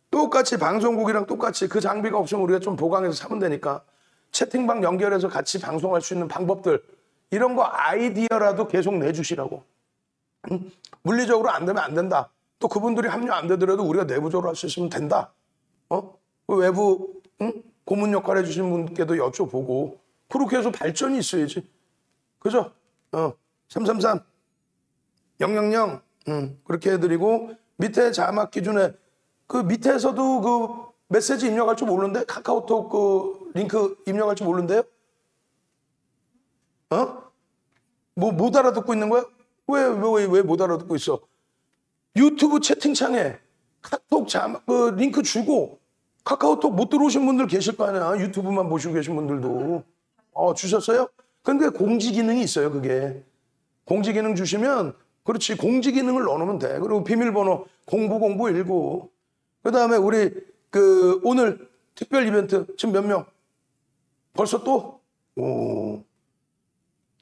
똑같이 방송국이랑 똑같이 그 장비가 없으면 우리가 좀 보강해서 사면 되니까 채팅방 연결해서 같이 방송할 수 있는 방법들 이런 거 아이디어라도 계속 내주시라고. 물리적으로 안 되면 안 된다. 또 그분들이 합류 안 되더라도 우리가 내부적으로 할 수 있으면 된다. 외부 고문 역할 해주신 분께도 여쭤보고 그렇게 해서 발전이 있어야지. 그죠? 333 000 그렇게 해드리고 밑에 자막 기준에 그 밑에서도 그 메시지 입력할 줄 모르는데 카카오톡 그 링크 입력할 줄 모르는데요? 뭐 못 알아듣고 있는 거야? 왜 못 알아듣고 있어? 유튜브 채팅창에 카톡 자막 그 링크 주고 카카오톡 못 들어오신 분들 계실 거 아니야. 유튜브만 보시고 계신 분들도. 주셨어요? 근데 공지 기능이 있어요. 그게. 공지 기능 주시면 그렇지. 공지 기능을 넣어놓으면 돼. 그리고 비밀번호 090919. 그 다음에 우리 그 오늘 특별 이벤트 지금 몇 명? 벌써 또?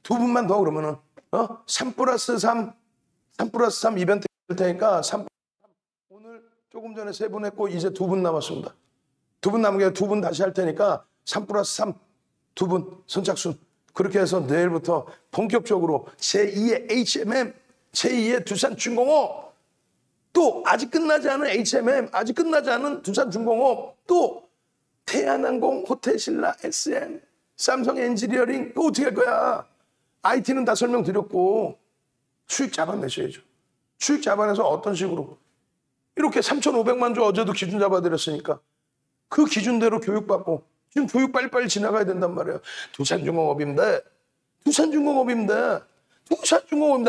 2분만 더 그러면은 3+3 이벤트 할 테니까 3+3 오늘 조금 전에 3분 했고 이제 2분 남았습니다. 2분 남은 게 2분 다시 할 테니까 3+3 2분 선착순 그렇게 해서 내일부터 본격적으로 제2의 HMM 제2의 두산중공업 또 아직 끝나지 않은 HMM, 아직 끝나지 않은 두산중공업, 또 대한항공, 호텔신라, SM, 삼성 엔지니어링, 이거 어떻게 할 거야? IT는 다 설명드렸고 수익 잡아내셔야죠. 수익 잡아내서 어떤 식으로? 이렇게 3,500만 주 어제도 기준 잡아드렸으니까 그 기준대로 교육받고 지금 교육 빨리빨리 지나가야 된단 말이에요. 두산중공업입니다.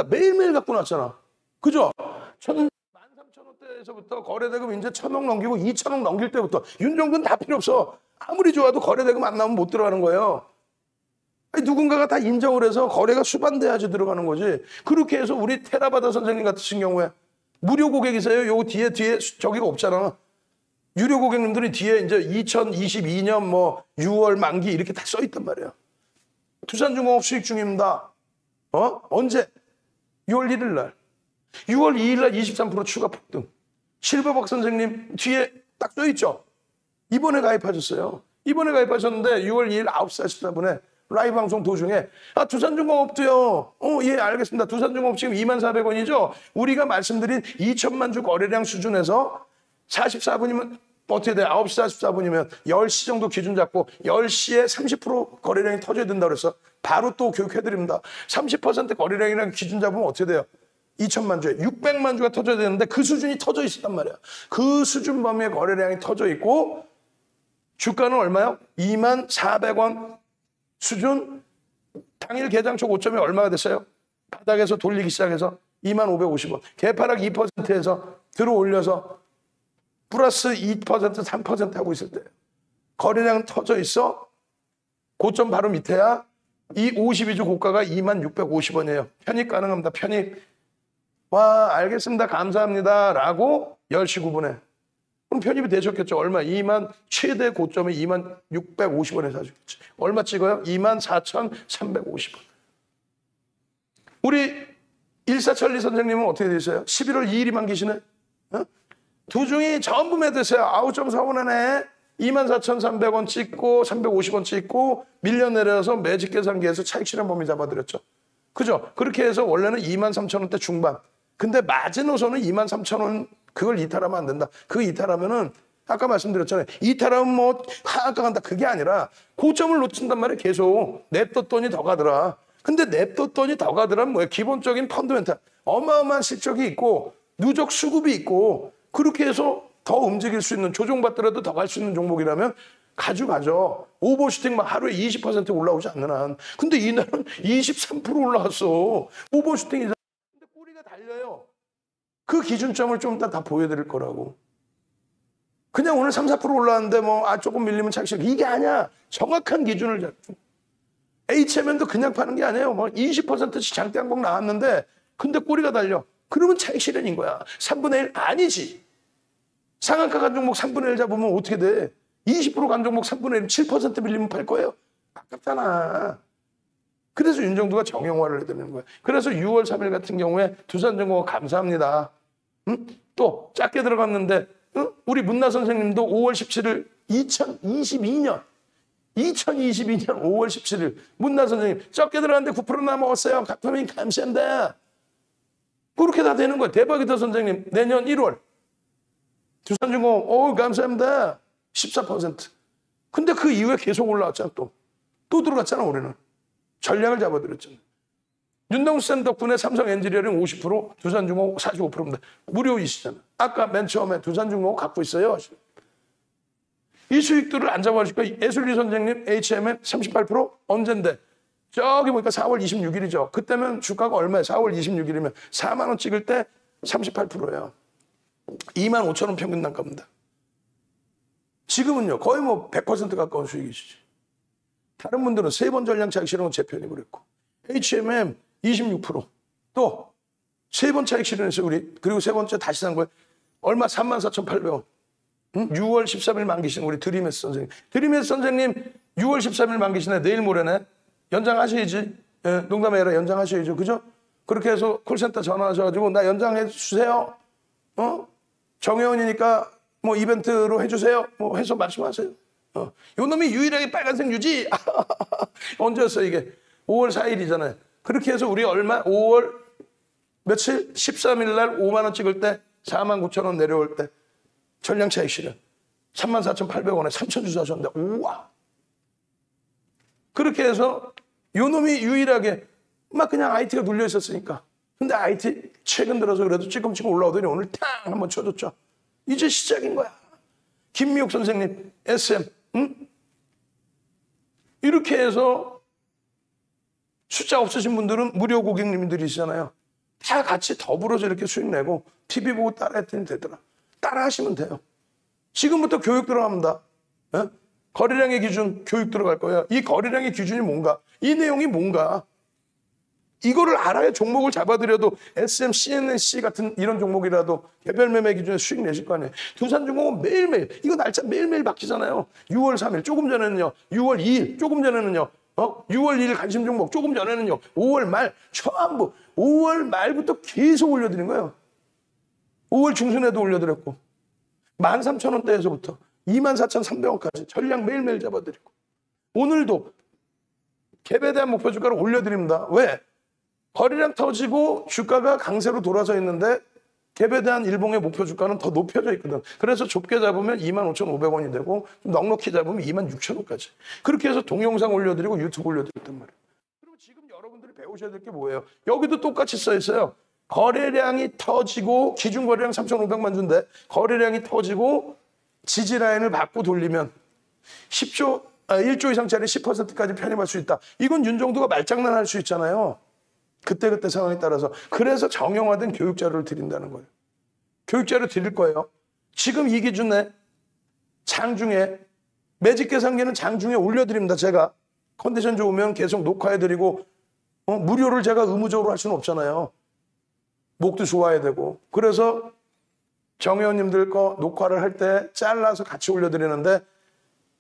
매일매일 갖고 났잖아. 그죠? 13,000원대에서부터 거래대금 이제 1,000억 넘기고 2,000억 넘길 때부터 윤정도는 다 필요 없어. 아무리 좋아도 거래대금 안 나오면 못 들어가는 거예요. 아니, 누군가가 다 인정을 해서 거래가 수반돼야지 들어가는 거지. 그렇게 해서 우리 테라바다 선생님 같으신 경우에 무료 고객이세요. 요 뒤에 저기가 없잖아. 유료 고객님들이 뒤에 이제 2022년 뭐 6월 만기 이렇게 다 써있단 말이에요. 두산중공업 수익 중입니다. 언제? 6월 1일 날. 6월 2일 날 23% 추가 폭등. 실버박 선생님 뒤에 딱 써있죠. 이번에 가입하셨어요. 이번에 가입하셨는데 6월 2일 9시 44분에 라이브 방송 도중에 두산중공업도요. 예, 알겠습니다. 두산중공업 지금 24,000원이죠. 우리가 말씀드린 2천만 주 거래량 수준에서 44분이면 어떻게 돼요? 9시 44분이면 10시 정도 기준 잡고 10시에 30% 거래량이 터져야 된다고 그래서 바로 또 교육해드립니다. 30% 거래량이랑 기준 잡으면 어떻게 돼요? 2천만 주에 600만 주가 터져야 되는데 그 수준이 터져 있었단 말이에요. 그 수준 범위의 거래량이 터져 있고 주가는 얼마요? 24,000원 수준. 당일 개장 초 고점이 얼마가 됐어요? 바닥에서 돌리기 시작해서 25,550원. 개파락 2%에서 들어 올려서 플러스 2%, 3% 하고 있을 때 거래량은 터져 있어. 고점 바로 밑에야. 이 52주 고가가 26,550원이에요. 편입 가능합니다. 편입. 와, 알겠습니다. 감사합니다. 라고 10시 9분에. 그럼 편입이 되셨겠죠. 얼마? 최대 고점이 26,550원에 사주겠지. 얼마 찍어요? 24,350원. 우리 일사천리 선생님은 어떻게 되세요? 11월 2일이 만기시네? 두중이 전부 매드세요. 9.4원에 24,300원 찍고 350원 찍고 밀려 내려서 매직 계산기에서 차익 실현 범위 잡아드렸죠. 그죠? 그렇게 해서 원래는 23,000원대 중반. 근데 마지노선은 23,000원 그걸 이탈하면 안 된다. 그 이탈하면은 아까 말씀드렸잖아요. 이탈하면 뭐 하한가 간다. 그게 아니라 고점을 놓친단 말이에요. 계속 냅뒀더니 더 가더라. 근데 냅뒀더니 더 가더라면 뭐예요? 기본적인 펀더멘탈. 어마어마한 실적이 있고 누적 수급이 있고 그렇게 해서 더 움직일 수 있는 조정받더라도 더 갈 수 있는 종목이라면 가져가죠. 오버슈팅 막 하루에 20% 올라오지 않는 한. 근데 이날은 23% 올라왔어. 오버슈팅이잖아. 근데 꼬리가 달려요. 그 기준점을 좀 이따 다 보여드릴 거라고. 그냥 오늘 3, 4% 올라왔는데 조금 밀리면 착실. 이게 아니야. 정확한 기준을 잡고. HMM도 그냥 파는 게 아니에요. 20%씩 장대 항목 나왔는데 근데 꼬리가 달려. 그러면 차익 실현인 거야. 3분의 1 아니지. 상한가 간 종목 3분의 1 잡으면 어떻게 돼? 20% 간 종목 3분의 1, 7% 밀리면 팔 거예요? 아깝잖아. 그래서 윤정두가 정형화를 해드리는 거야. 그래서 6월 3일 같은 경우에 두산중공업 감사합니다. 또 작게 들어갔는데 우리 문나 선생님도 5월 17일 2022년 5월 17일 문나 선생님 적게 들어갔는데 9%나 먹었어요. 각파민 감사합니다. 그렇게 다 되는 거예요. 대박이다 선생님. 내년 1월 두산중공업 감사합니다. 14%. 근데 그 이후에 계속 올라왔잖아. 또 들어갔잖아. 우리는 전략을 잡아드렸잖아. 윤동수 쌤 덕분에 삼성 엔지니어링 50%, 두산중공업 45%입니다. 무료이시잖아. 아까 맨 처음에 두산중공업 갖고 있어요. 이 수익들을 안 잡아주니까 예술리 선생님 HMM 38% 언젠데? 저기 보니까 4월 26일이죠. 그때면 주가가 얼마예요? 4월 26일이면 4만 원 찍을 때 38%예요. 25,000원 평균 단가입니다. 지금은요. 거의 100% 가까운 수익이시죠. 다른 분들은 3번 전량 차익 실현은 제 편이고 그랬고 HMM 26% 또 3번 차익 실현했어요. 우리. 그리고 세 번째 다시 산 거예요. 얼마? 34,800원. 6월 13일 만기신 우리 드림에스 선생님. 드림에스 선생님 6월 13일 만기시네. 내일 모레네. 연장하셔야지. 예, 농담이 아니라 연장하셔야죠. 그죠? 그렇게 해서 콜센터 전화하셔가지고 나 연장해 주세요. 정혜원이니까 이벤트로 해주세요. 해서 말씀하세요. 요 놈이 유일하게 빨간색 유지. 언제였어 이게? 5월 4일이잖아요. 그렇게 해서 우리 얼마? 5월 며칠? 13일 날 5만 원 찍을 때 49,000원 내려올 때 전량 차익 실현 34,800원에 3,000주 사셨는데 우와. 그렇게 해서 요 놈이 유일하게 막 그냥 IT가 눌려 있었으니까. 근데 IT 최근 들어서 그래도 찔끔찔끔 올라오더니 오늘 탕 한번 쳐줬죠. 이제 시작인 거야. 김미옥 선생님, SM, 응? 이렇게 해서 숫자 없으신 분들은 무료 고객님들이시잖아요. 다 같이 더불어서 이렇게 수익 내고 TV 보고 따라했더니 되더라. 따라하시면 돼요. 지금부터 교육 들어갑니다. 예? 거래량의 기준 교육 들어갈 거예요. 이 거래량의 기준이 뭔가? 이 내용이 뭔가? 이거를 알아야 종목을 잡아드려도 SM, CNC 같은 이런 종목이라도 개별 매매 기준에 수익 내실 거 아니에요. 두산중공은 매일매일, 이거 날짜 매일매일 바뀌잖아요. 6월 3일, 조금 전에는요. 6월 2일, 조금 전에는요. 6월 2일 관심 종목, 조금 전에는요. 5월 말, 전부 5월 말부터 계속 올려드린 거예요. 5월 중순에도 올려드렸고 13,000원대에서부터 24,300원까지 전량 매일매일 잡아드리고 오늘도 갭에 대한 목표 주가를 올려드립니다. 왜? 거래량 터지고 주가가 강세로 돌아서 있는데 갭에 대한 일봉의 목표 주가는 더 높여져 있거든. 그래서 좁게 잡으면 25,500원이 되고 좀 넉넉히 잡으면 26,000원까지. 그렇게 해서 동영상 올려드리고 유튜브 올려드렸단 말이에요. 그리고 지금 여러분들이 배우셔야 될 게 뭐예요? 여기도 똑같이 써 있어요. 거래량이 터지고 기준 거래량 3,500만 주인데 거래량이 터지고 지지라인을 받고 돌리면 1조 이상짜리 10%까지 편입할 수 있다. 이건 윤정도가 말장난할 수 있잖아요. 그때그때 상황에 따라서. 그래서 정형화된 교육자료를 드린다는 거예요. 교육자료 드릴 거예요. 지금 이 기준에 장중에 매직 계산기는 장중에 올려드립니다. 제가 컨디션 좋으면 계속 녹화해드리고 무료를 제가 의무적으로 할 수는 없잖아요. 목도 좋아야 되고. 그래서 정 회원님들 거 녹화를 할 때 잘라서 같이 올려드리는데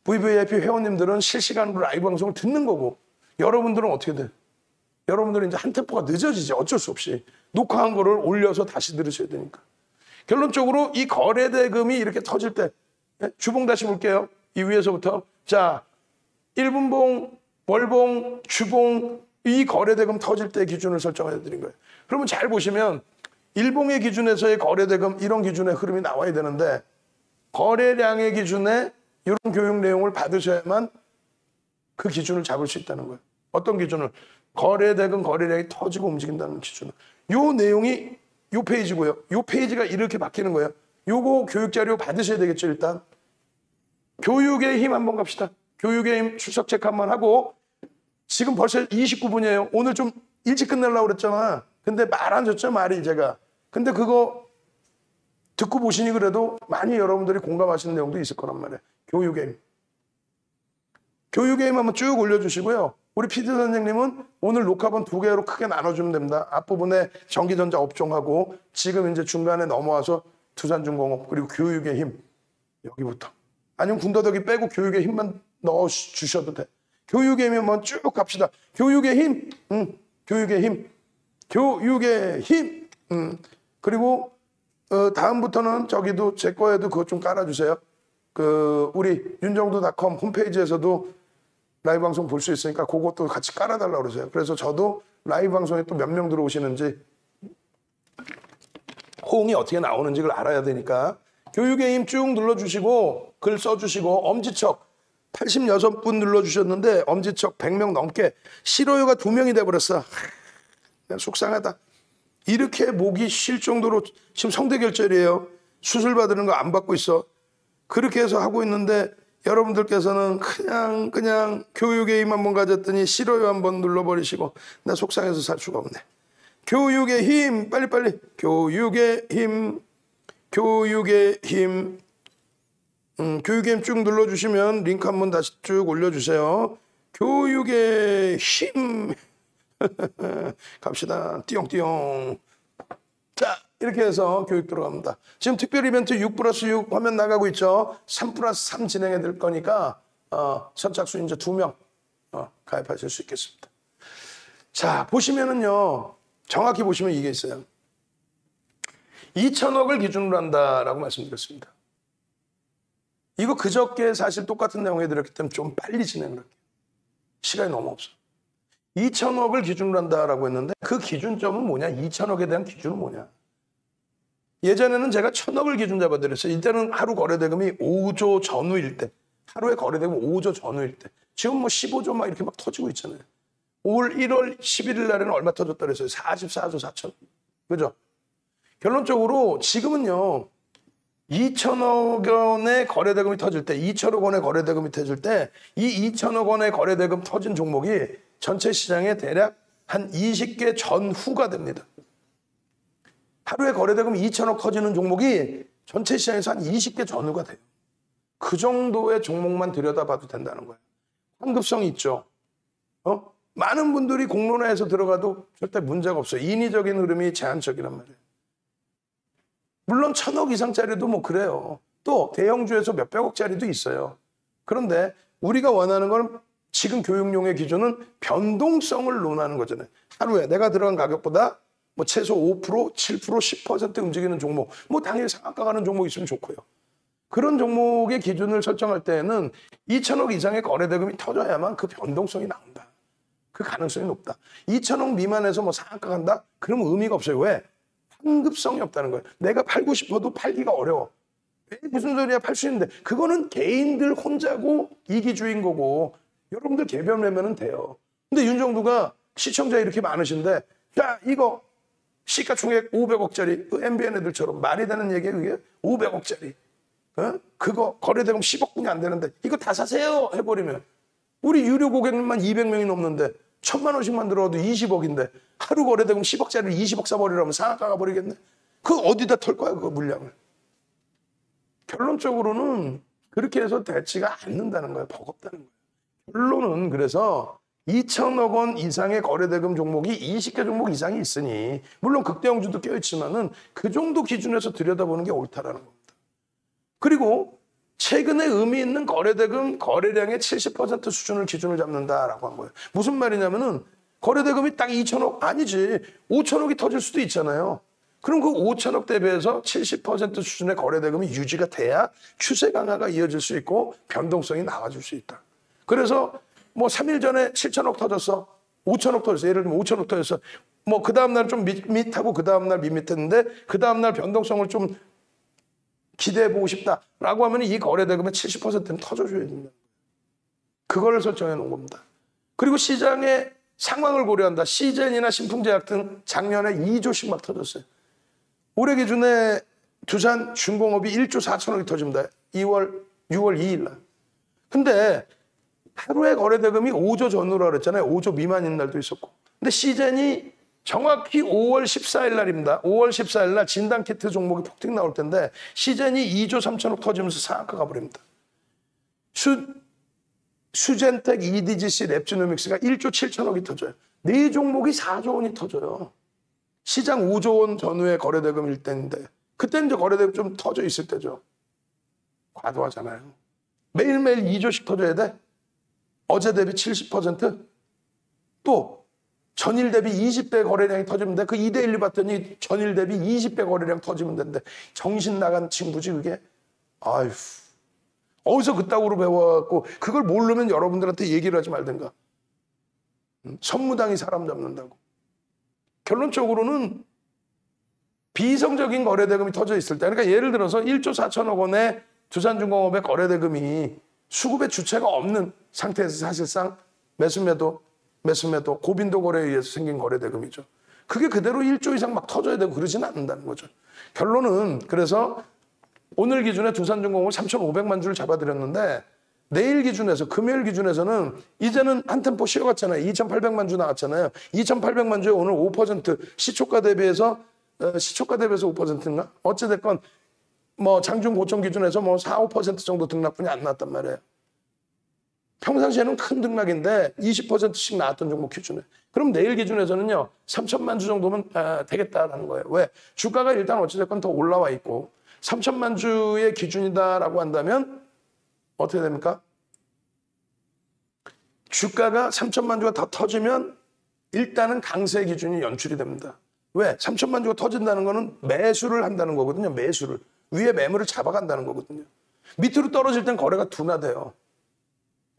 VVIP 회원님들은 실시간으로 라이브 방송을 듣는 거고 여러분들은 어떻게 돼? 여러분들은 이제 한 템포가 늦어지지. 어쩔 수 없이. 녹화한 거를 올려서 다시 들으셔야 되니까. 결론적으로 이 거래대금이 이렇게 터질 때 주봉 다시 볼게요. 이 위에서부터. 자, 1분봉, 월봉, 주봉 이 거래대금 터질 때 기준을 설정해 드린 거예요. 그러면 잘 보시면 일봉의 기준에서의 거래대금 이런 기준의 흐름이 나와야 되는데 거래량의 기준에 이런 교육 내용을 받으셔야만 그 기준을 잡을 수 있다는 거예요. 어떤 기준을? 거래대금 거래량이 터지고 움직인다는 기준을. 요 내용이 요 페이지고요. 요 페이지가 이렇게 바뀌는 거예요. 요거 교육자료 받으셔야 되겠죠. 일단 교육의 힘 한번 갑시다. 교육의 힘 출석 체크 한번 하고 지금 벌써 29분이에요. 오늘 좀 일찍 끝내려고 그랬잖아. 근데 말 안 줬죠, 말이 제가. 근데 그거 듣고 보시니 그래도 많이 여러분들이 공감하시는 내용도 있을 거란 말이에요. 교육의 힘. 교육의 힘 한번 쭉 올려주시고요. 우리 PD 선생님은 오늘 녹화본 2개로 크게 나눠주면 됩니다. 앞부분에 전기전자 업종하고 지금 이제 중간에 넘어와서 두산중공업 그리고 교육의 힘 여기부터. 아니면 군더더기 빼고 교육의 힘만 넣어주셔도 돼. 교육의 힘 한번 쭉 갑시다. 교육의 힘, 교육의 힘, 교육의 힘. 그리고 다음부터는 저기도 제 거에도 그것 좀 깔아주세요. 우리 윤정도.com 홈페이지에서도 라이브 방송 볼 수 있으니까 그것도 같이 깔아달라고 그러세요. 그래서 저도 라이브 방송에 또 몇 명 들어오시는지 호응이 어떻게 나오는지 그걸 알아야 되니까 교육의 힘 쭉 눌러주시고 글 써주시고 엄지척 86분 눌러주셨는데 엄지척 100명 넘게 싫어요가 2명이 돼버렸어. 그냥 속상하다. 이렇게 목이 쉴 정도로 지금 성대결절이에요. 수술 받는 거 안 받고 있어. 그렇게 해서 하고 있는데 여러분들께서는 그냥 교육의 힘 한번 가졌더니 싫어요 한번 눌러버리시고 나 속상해서 살 수가 없네. 교육의 힘 빨리빨리. 교육의 힘, 교육의 힘. 교육의 힘 쭉 눌러주시면 링크 한번 다시 쭉 올려주세요. 교육의 힘. 갑시다. 띠용띠용. 자, 이렇게 해서 교육 들어갑니다. 지금 특별 이벤트 6+6 화면 나가고 있죠. 3+3 진행해 드릴 거니까 선착순 이제 2명 가입하실 수 있겠습니다. 자, 보시면은요. 정확히 보시면 이게 있어요. 2천억을 기준으로 한다라고 말씀드렸습니다. 이거 그저께 사실 똑같은 내용 해드렸기 때문에 좀 빨리 진행을 할게요. 시간이 너무 없어. 2천억을 기준으로 한다라고 했는데 그 기준점은 뭐냐? 2천억에 대한 기준은 뭐냐? 예전에는 제가 1,000억을 기준 잡아드렸어요. 이때는 하루 거래대금이 5조 전후일 때. 하루에 거래대금 5조 전후일 때. 지금 뭐 15조 막 이렇게 막 터지고 있잖아요. 올 1월 11일 날에는 얼마 터졌다 그랬어요? 44조 4천. 그죠? 결론적으로 지금은요. 2천억 원의 거래대금이 터질 때, 2천억 원의 거래대금이 터질 때, 이 2천억 원의 거래대금 터진 종목이 전체 시장에 대략 한 20개 전후가 됩니다. 하루에 거래대금 2천억 터지는 종목이 전체 시장에서 한 20개 전후가 돼요. 그 정도의 종목만 들여다봐도 된다는 거예요. 환급성이 있죠. 많은 분들이 공론화해서 들어가도 절대 문제가 없어요. 인위적인 흐름이 제한적이란 말이에요. 물론 1,000억 이상짜리도 뭐 그래요. 또 대형주에서 몇백억짜리도 있어요. 그런데 우리가 원하는 건 지금 교육용의 기준은 변동성을 논하는 거잖아요. 하루에 내가 들어간 가격보다 뭐 최소 5%, 7%, 10% 움직이는 종목, 뭐 당연히 상한가 가는 종목 있으면 좋고요. 그런 종목의 기준을 설정할 때에는 2천억 이상의 거래대금이 터져야만 그 변동성이 나온다. 그 가능성이 높다. 2천억 미만에서 뭐 상한가 간다? 그러면 의미가 없어요. 왜? 환급성이 없다는 거예요. 내가 팔고 싶어도 팔기가 어려워. 무슨 소리야, 팔 수 있는데. 그거는 개인들 혼자고 이기주의인 거고 여러분들 개별 매매는 돼요. 근데 윤정두가 시청자 이렇게 많으신데 자 이거 시가총액 500억짜리 그 MBN 애들처럼 말이 되는 얘기예요. 그게 500억짜리 그거 거래대금 10억분이 안 되는데 이거 다 사세요 해버리면 우리 유료 고객님만 200명이 넘는데 1,000만 원씩만 들어와도 20억인데 하루 거래대금 10억짜리를 20억 사버리라면 상한가 가버리겠네. 그거 어디다 털 거야 그 물량을. 결론적으로는 그렇게 해서 되지가 않는다는 거예요. 버겁다는 거예요. 결론은 그래서 2천억 원 이상의 거래대금 종목이 20개 종목 이상이 있으니 물론 극대형주도 껴있지만은 그 정도 기준에서 들여다보는 게 옳다라는 겁니다. 그리고 최근에 의미 있는 거래대금 거래량의 70% 수준을 기준을 잡는다라고 한 거예요. 무슨 말이냐면은 거래대금이 딱 2천억 아니지 5천억이 터질 수도 있잖아요. 그럼 그 5천억 대비해서 70% 수준의 거래대금이 유지가 돼야 추세 강화가 이어질 수 있고 변동성이 나와줄 수 있다. 그래서 뭐 3일 전에 7천억 터졌어. 5천억 터졌어. 예를 들면 5천억 터졌어. 뭐 그 다음날 좀 밋밋하고 그 다음날 밋밋했는데 그 다음날 변동성을 좀 기대해보고 싶다라고 하면 이 거래대금의 70%는 터져줘야 된다. 그거를 설정해 놓은 겁니다. 그리고 시장의 상황을 고려한다. 시젠이나 신풍제약 등 작년에 2조씩 막 터졌어요. 올해 기준에 두산 중공업이 1조 4천억이 터집니다. 6월 2일 날. 근데 하루에 거래대금이 5조 전후라 그랬잖아요. 5조 미만인 날도 있었고. 근데 시젠이 정확히 5월 14일 날입니다. 5월 14일 날 진단키트 종목이 폭등 나올 텐데 시젠이 2조 3천억 터지면서 상한가 가버립니다. 수젠텍, EDGC, 랩지노믹스가 1조 7천억이 터져요. 네 종목이 4조 원이 터져요. 시장 5조 원 전후의 거래대금일 때인데 그때는 이제 거래대금 좀 터져 있을 때죠. 과도하잖아요. 매일매일 2조씩 터져야 돼. 어제 대비 70%? 또 전일 대비 20배 거래량이 터지면 돼. 그 2대1로 봤더니 전일 대비 20배 거래량 터지면 된대. 정신 나간 친구지 그게. 아휴. 어디서 그따구로 배워갖고 그걸 모르면 여러분들한테 얘기를 하지 말든가. 선무당이 사람 잡는다고. 결론적으로는 비이성적인 거래대금이 터져 있을 때 그러니까 예를 들어서 1조 4천억 원의 두산중공업의 거래대금이 수급의 주체가 없는 상태에서 사실상 매수매도 고빈도 거래에 의해서 생긴 거래대금이죠. 그게 그대로 1조 이상 막 터져야 되고 그러지는 않는다는 거죠. 결론은 그래서 오늘 기준에 두산중공업을 3,500만 주를 잡아드렸는데 내일 기준에서 금요일 기준에서는 이제는 한 템포 쉬어갔잖아요. 2,800만 주 나왔잖아요. 2,800만 주에 오늘 5% 시초가 대비해서 5%인가? 어찌됐건 뭐 장중 고점 기준에서 뭐 4, 5% 정도 등락분이 안 나왔단 말이에요. 평상시에는 큰 등락인데 20%씩 나왔던 종목 기준에. 그럼 내일 기준에서는요. 3천만 주 정도면 되겠다라는 거예요. 왜? 주가가 일단 어찌됐건 더 올라와 있고 3천만 주의 기준이다라고 한다면 어떻게 됩니까? 주가가 3천만 주가 더 터지면 일단은 강세 기준이 연출이 됩니다. 왜? 3천만 주가 터진다는 거는 매수를 한다는 거거든요. 매수를. 위에 매물을 잡아간다는 거거든요. 밑으로 떨어질 땐 거래가 둔화돼요.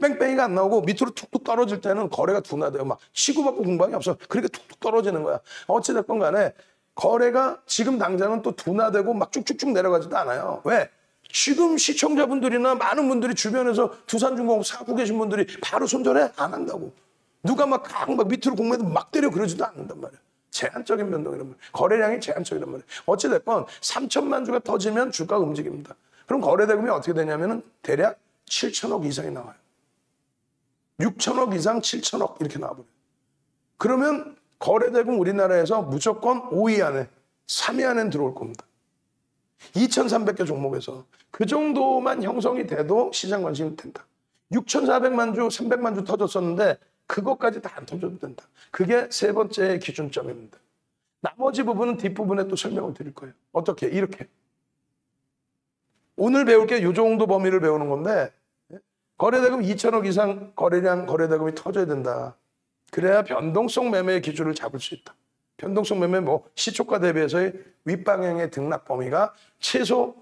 뺑뺑이가 안 나오고 밑으로 툭툭 떨어질 때는 거래가 둔화돼요. 막 치고받고 공방이 없어. 그러니까 툭툭 떨어지는 거야. 어찌됐건 간에 거래가 지금 당장은 또 둔화되고 막 쭉쭉쭉 내려가지도 않아요. 왜? 지금 시청자분들이나 많은 분들이 주변에서 두산중공업 사고 계신 분들이 바로 손절해? 안 한다고. 누가 막 밑으로 공매도 막 때려 그러지도 않는단 말이에요. 제한적인 변동이란 말이에요. 거래량이 제한적이란 말이에요. 어찌됐건 3천만 주가 터지면 주가가 움직입니다. 그럼 거래대금이 어떻게 되냐면은 대략 7천억 이상이 나와요. 6천억 이상 7천억 이렇게 나와버려요. 그러면 거래대금 우리나라에서 무조건 5위 안에, 3위 안에 들어올 겁니다. 2,300개 종목에서 그 정도만 형성이 돼도 시장 관심이 된다. 6,400만 주, 300만 주 터졌었는데 그것까지 다 안 터져도 된다. 그게 세 번째 기준점입니다. 나머지 부분은 뒷부분에 또 설명을 드릴 거예요. 어떻게? 이렇게. 오늘 배울 게 이 정도 범위를 배우는 건데 거래대금 2천억 이상 거래량, 거래대금이 터져야 된다. 그래야 변동성 매매의 기준을 잡을 수 있다. 변동성 매매 시초가 대비해서의 윗방향의 등락 범위가 최소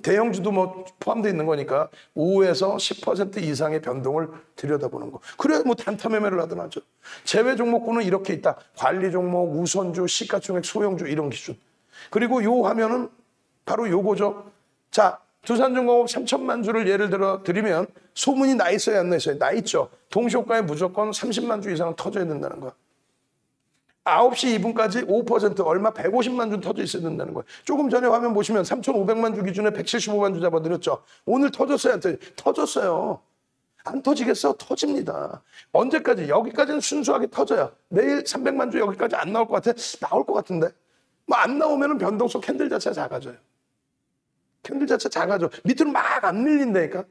대형주도 포함되어 있는 거니까 5에서 10% 이상의 변동을 들여다보는 거. 그래야 단타 매매를 하든 하죠. 제외 종목군은 이렇게 있다. 관리 종목, 우선주, 시가총액, 소형주 이런 기준. 그리고 요 화면은 바로 요거죠. 자, 두산중공업 3천만 주를 예를 들어 드리면 소문이 나 있어야 안 나 있어요? 나 있죠. 동시효과에 무조건 30만 주 이상은 터져야 된다는 거야. 9시 2분까지 5% 얼마 150만 주 터져 있어야 된다는 거예요. 조금 전에 화면 보시면 3,500만 주 기준에 175만 주 잡아드렸죠. 오늘 터졌어요? 안 터졌어요? 터졌어요. 안 터지겠어? 터집니다. 언제까지? 여기까지는 순수하게 터져요. 내일 300만 주 여기까지 안 나올 것 같아? 나올 것 같은데? 안 나오면 변동성 캔들 자체가 작아져요. 캔들 자체 작아져. 밑으로 막 안 밀린다니까.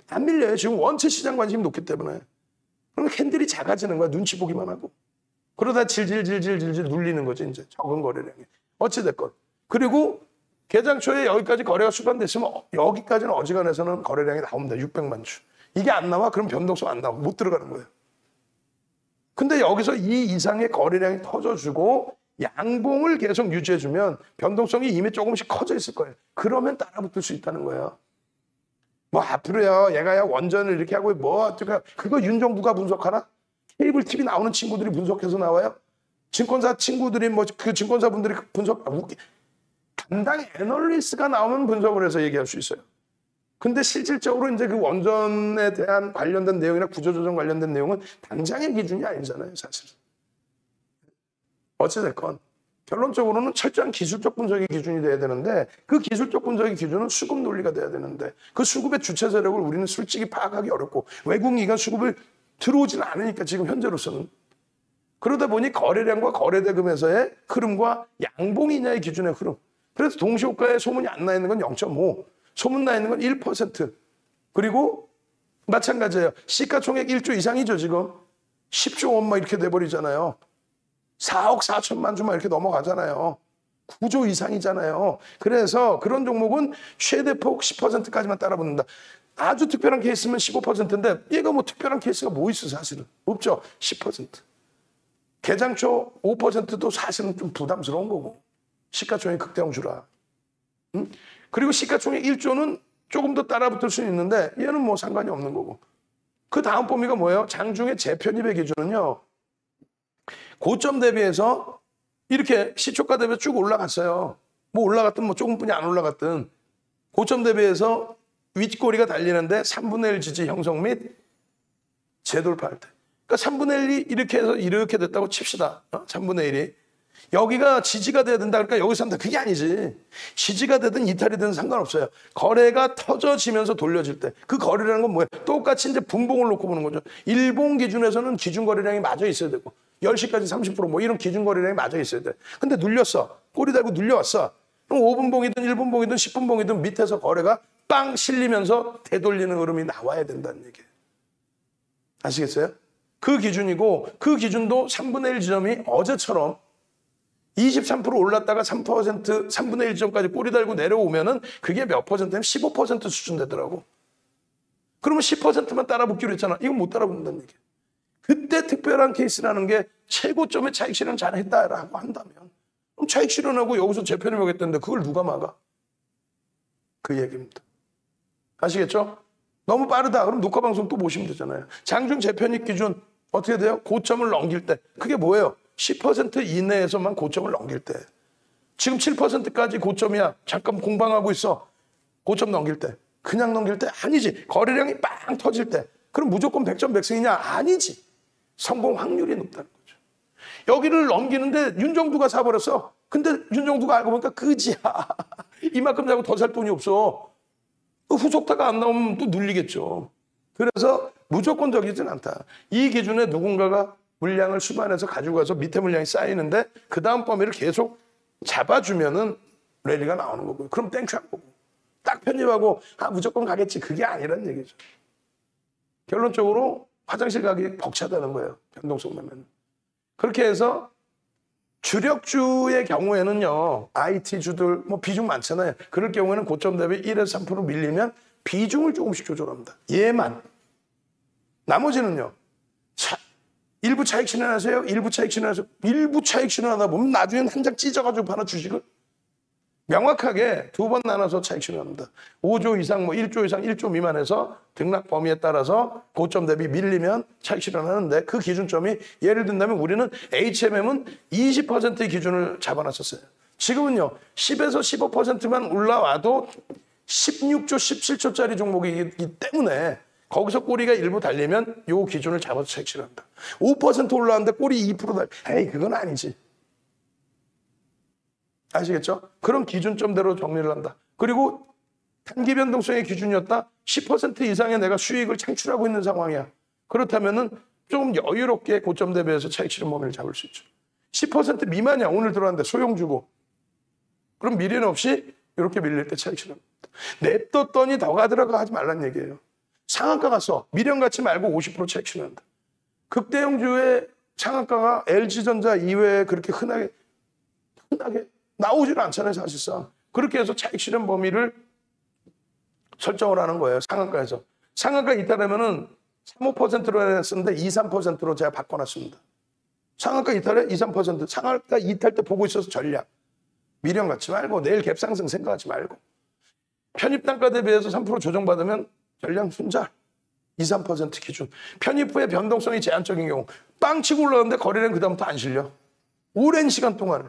안 밀려요. 지금 원체 시장 관심이 높기 때문에. 그러면 캔들이 작아지는 거야. 눈치 보기만 하고. 그러다 질질 눌리는 거지. 이제 적은 거래량이. 어찌됐건. 그리고 개장 초에 여기까지 거래가 수반됐으면 여기까지는 어지간해서는 거래량이 나옵니다. 600만 주. 이게 안 나와? 그럼 변동성 안 나와. 못 들어가는 거예요. 근데 여기서 이 이상의 거래량이 터져주고 양봉을 계속 유지해주면 변동성이 이미 조금씩 커져 있을 거예요. 그러면 따라붙을 수 있다는 거예요. 앞으로요, 얘가 원전을 이렇게 하고 그거 윤정부가 분석하나? 케이블 TV 나오는 친구들이 분석해서 나와요? 증권사 친구들이 그 증권사 분들이 담당 애널리스트가 나오면 분석을 해서 얘기할 수 있어요. 근데 실질적으로 이제 그 원전에 대한 관련된 내용이나 구조조정 관련된 내용은 당장의 기준이 아니잖아요, 사실. 어찌됐건 결론적으로는 철저한 기술적 분석의 기준이 돼야 되는데 그 기술적 분석의 기준은 수급 논리가 돼야 되는데 그 수급의 주체 세력을 우리는 솔직히 파악하기 어렵고 외국인이 수급을 들어오지는 않으니까 지금 현재로서는 그러다 보니 거래량과 거래대금에서의 흐름과 양봉이냐의 기준의 흐름. 그래서 동시효과에 소문이 안 나 있는 건 0.5, 소문 나 있는 건 1%. 그리고 마찬가지예요. 시가총액 1조 이상이죠 지금. 10조 원 이렇게 돼버리잖아요. 4억 4천만 주만 이렇게 넘어가잖아요. 9조 이상이잖아요. 그래서 그런 종목은 최대폭 10%까지만 따라붙는다. 아주 특별한 케이스면 15%인데 얘가 특별한 케이스가 뭐 있어 사실은. 없죠. 10%. 개장초 5%도 사실은 좀 부담스러운 거고. 시가총액 극대형주라. 그리고 시가총액 1조는 조금 더 따라붙을 수 있는데 얘는 상관이 없는 거고. 그 다음 범위가 뭐예요? 장중에 재편입의 기준은요. 고점 대비해서 이렇게 시초가 대비 쭉 올라갔어요. 올라갔든 조금뿐이 안 올라갔든 고점 대비해서 윗꼬리가 달리는데 3분의 1 지지 형성 및 재돌파할 때. 그러니까 3분의 1이 이렇게 해서 이렇게 됐다고 칩시다. 3분의 1이. 여기가 지지가 돼야 된다. 그러니까 여기서 한다. 그게 아니지. 지지가 되든 이탈이 되든 상관없어요. 거래가 터져지면서 돌려질 때. 그 거래라는 건 뭐예요? 똑같이 이제 분봉을 놓고 보는 거죠. 일봉 기준에서는 기준 거래량이 맞아 있어야 되고 10시까지 30% 이런 기준 거래량이 맞아 있어야 돼. 근데 눌렸어. 꼬리 달고 눌려왔어. 그럼 5분봉이든 1분봉이든 10분봉이든 밑에서 거래가 빵 실리면서 되돌리는 흐름이 나와야 된다는 얘기예요. 아시겠어요? 그 기준이고 그 기준도 3분의 1 지점이 어제처럼 23% 올랐다가 3%, 3분의 1 지점까지 꼬리 달고 내려오면은 그게 몇 퍼센트냐면 15% 수준 되더라고. 그러면 10%만 따라붙기로 했잖아. 이건 못 따라붙는다는 얘기예요. 그때 특별한 케이스라는 게 최고점의 차익 실현 잘했다라고 한다면 그럼 차익 실현하고 여기서 재편입하겠다는데 그걸 누가 막아? 그 얘기입니다. 아시겠죠? 너무 빠르다. 그럼 녹화방송 또 보시면 되잖아요. 장중 재편입 기준 어떻게 돼요? 고점을 넘길 때. 그게 뭐예요? 10% 이내에서만 고점을 넘길 때. 지금 7%까지 고점이야. 잠깐 공방하고 있어. 고점 넘길 때. 그냥 넘길 때? 아니지. 거래량이 빵 터질 때. 그럼 무조건 100점 100승이냐? 아니지. 성공 확률이 높다는 거죠. 여기를 넘기는데 윤정두가 사버렸어. 근데 윤정두가 알고 보니까 그지야. 이만큼 자고 더 살 돈이 없어. 후속타가 안 나오면 또 눌리겠죠. 그래서 무조건적이진 않다. 이 기준에 누군가가 물량을 수반해서 가지고 가서 밑에 물량이 쌓이는데 그 다음 범위를 계속 잡아주면은 랠리가 나오는 거고요. 그럼 땡큐 한 거고. 딱 편입하고 무조건 가겠지. 그게 아니란 얘기죠. 결론적으로 화장실 가기 벅차다는 거예요. 변동성 매매는. 그렇게 해서 주력주의 경우에는요. IT주들 뭐 비중 많잖아요. 그럴 경우에는 고점 대비 1에서 3% 밀리면 비중을 조금씩 조절합니다. 얘만. 나머지는요. 일부 차익 실현하세요. 일부 차익 실현하세요. 일부 차익 실현하다 보면 나중엔 한 장 찢어가지고 파는 주식을 명확하게 두 번 나눠서 차익 실현합니다. 5조 이상, 뭐 1조 이상, 1조 미만에서 등락 범위에 따라서 고점 대비 밀리면 차익 실현하는데 그 기준점이 예를 든다면 우리는 HMM은 20%의 기준을 잡아놨었어요. 지금은요. 10에서 15%만 올라와도 16조, 17조짜리 종목이기 때문에 거기서 꼬리가 일부 달리면 요 기준을 잡아서 차익 실현한다. 5% 올라왔는데 꼬리 2% 달리. 에이, 그건 아니지. 아시겠죠? 그런 기준점대로 정리를 한다. 그리고 단기 변동성의 기준이었다. 10% 이상의 내가 수익을 창출하고 있는 상황이야. 그렇다면은 조금 여유롭게 고점 대비해서 차익 실현 범위를 잡을 수 있죠. 10% 미만이야. 오늘 들어왔는데 소용 주고. 그럼 미련 없이 이렇게 밀릴 때 차익 실현. 냅뒀더니 더 가더라고 하지 말란 얘기예요. 상한가 갔어. 미련 갖지 말고 50% 차익 실현한다. 극대형주의 상한가가 LG전자 이외에 그렇게 흔하게 나오질 않잖아요, 사실상. 그렇게 해서 차익 실현 범위를 설정을 하는 거예요, 상한가에서. 상한가 이탈하면은 3, 5%로 했었는데 2, 3%로 제가 바꿔놨습니다. 상한가 이탈에 2, 3%. 상한가 이탈 때 보고 있어서 전략. 미련 갖지 말고 내일 갭상승 생각하지 말고. 편입단가 대비해서 3% 조정받으면 전량 순자. 2, 3% 기준. 편입 후에 변동성이 제한적인 경우 빵 치고 올라가는데 거래량 그다음부터 안 실려. 오랜 시간 동안을.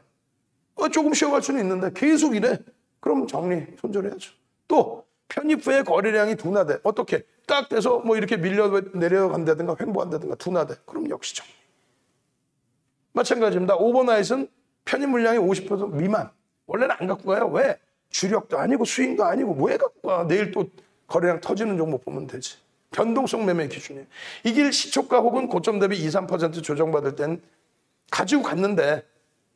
조금 쉬어갈 수는 있는데 계속 이래. 그럼 정리, 손절해야죠. 또 편입 후에 거래량이 둔화돼. 어떻게? 딱 돼서 뭐 이렇게 밀려 내려간다든가 횡보한다든가 둔화돼. 그럼 역시 정리. 마찬가지입니다. 오버나잇은 편입 물량이 50% 미만. 원래는 안 갖고 가요. 왜? 주력도 아니고 수익도 아니고 왜 갖고 가? 내일 또 거래량 터지는 종목 보면 되지. 변동성 매매 기준이에요. 이길 시초가 혹은 고점 대비 2, 3% 조정받을 땐 가지고 갔는데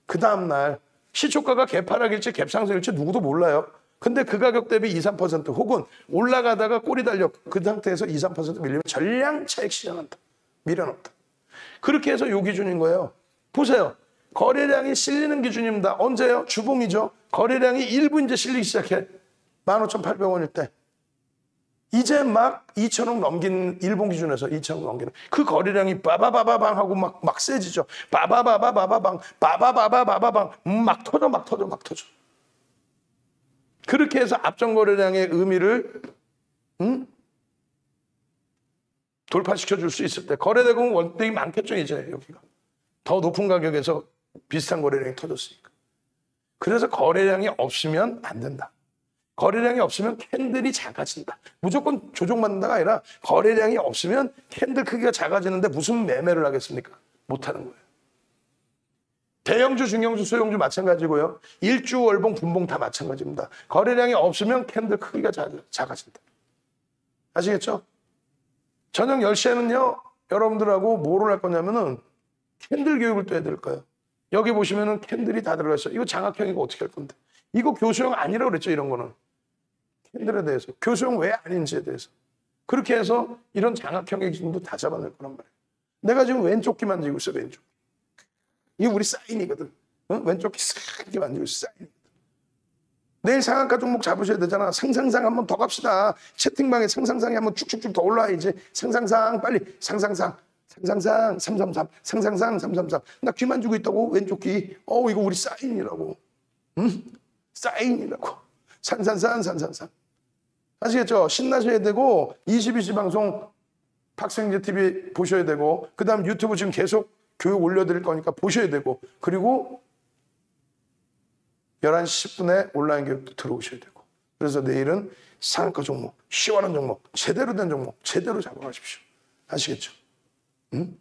그 다음날 시초가가 갭하락일지 갭상승일지 누구도 몰라요. 근데 그 가격 대비 2, 3% 혹은 올라가다가 꼬리 달려 그 상태에서 2, 3% 밀리면 전량 차익 실현한다. 미련 없다. 그렇게 해서 요 기준인 거예요. 보세요. 거래량이 실리는 기준입니다. 언제요? 주봉이죠. 거래량이 일부 이제 실리기 시작해. 15,800원일 때. 이제 막 2,000억 넘긴 일본 기준에서 2,000억 넘기는 그 거래량이 빠바바바방 하고 막 세지죠. 빠바바바바방 빠바바바바방 막 터져. 그렇게 해서 앞전 거래량의 의미를 돌파시켜 줄 수 있을 때 거래대금은 월등히 많겠죠. 이제 여기가 더 높은 가격에서 비슷한 거래량이 터졌으니까. 그래서 거래량이 없으면 안 된다. 거래량이 없으면 캔들이 작아진다. 무조건 조정받는다가 아니라 거래량이 없으면 캔들 크기가 작아지는데 무슨 매매를 하겠습니까? 못하는 거예요. 대형주, 중형주, 소형주 마찬가지고요. 일주, 월봉, 분봉 다 마찬가지입니다. 거래량이 없으면 캔들 크기가 작아진다. 아시겠죠? 저녁 10시에는요. 여러분들하고 뭐를 할 거냐면은 캔들 교육을 또 해드릴 거예요. 여기 보시면은 캔들이 다 들어가 있어요. 이거 장학형이고 어떻게 할 건데. 이거 교수형 아니라고 그랬죠, 이런 거는. 캔들에 대해서. 교수형 왜 아닌지에 대해서. 그렇게 해서 이런 장학형의 기준도 다 잡아낼 거란 말이에요. 내가 지금 왼쪽 귀 만지고 있어, 왼쪽. 이게 우리 사인이거든. 왼쪽 귀 싹 이렇게 만지고 있어, 사인이거든. 내일 상한가 종목 잡으셔야 되잖아. 상상상 한번 더 갑시다. 채팅방에 상상상이 한번 쭉쭉쭉 더 올라와야지. 상상상 빨리. 상상상 333. 상상상 333. 나 귀 만지고 있다고, 왼쪽 귀. 이거 우리 사인이라고. 응? 사인이라고. 산산산. 아시겠죠? 신나셔야 되고 22시 방송 박성재 TV 보셔야 되고 그 다음 유튜브 지금 계속 교육 올려드릴 거니까 보셔야 되고, 그리고 11시 10분에 온라인 교육도 들어오셔야 되고. 그래서 내일은 상한가 종목, 시원한 종목, 제대로 된 종목, 제대로 잡아가십시오. 아시겠죠? 응?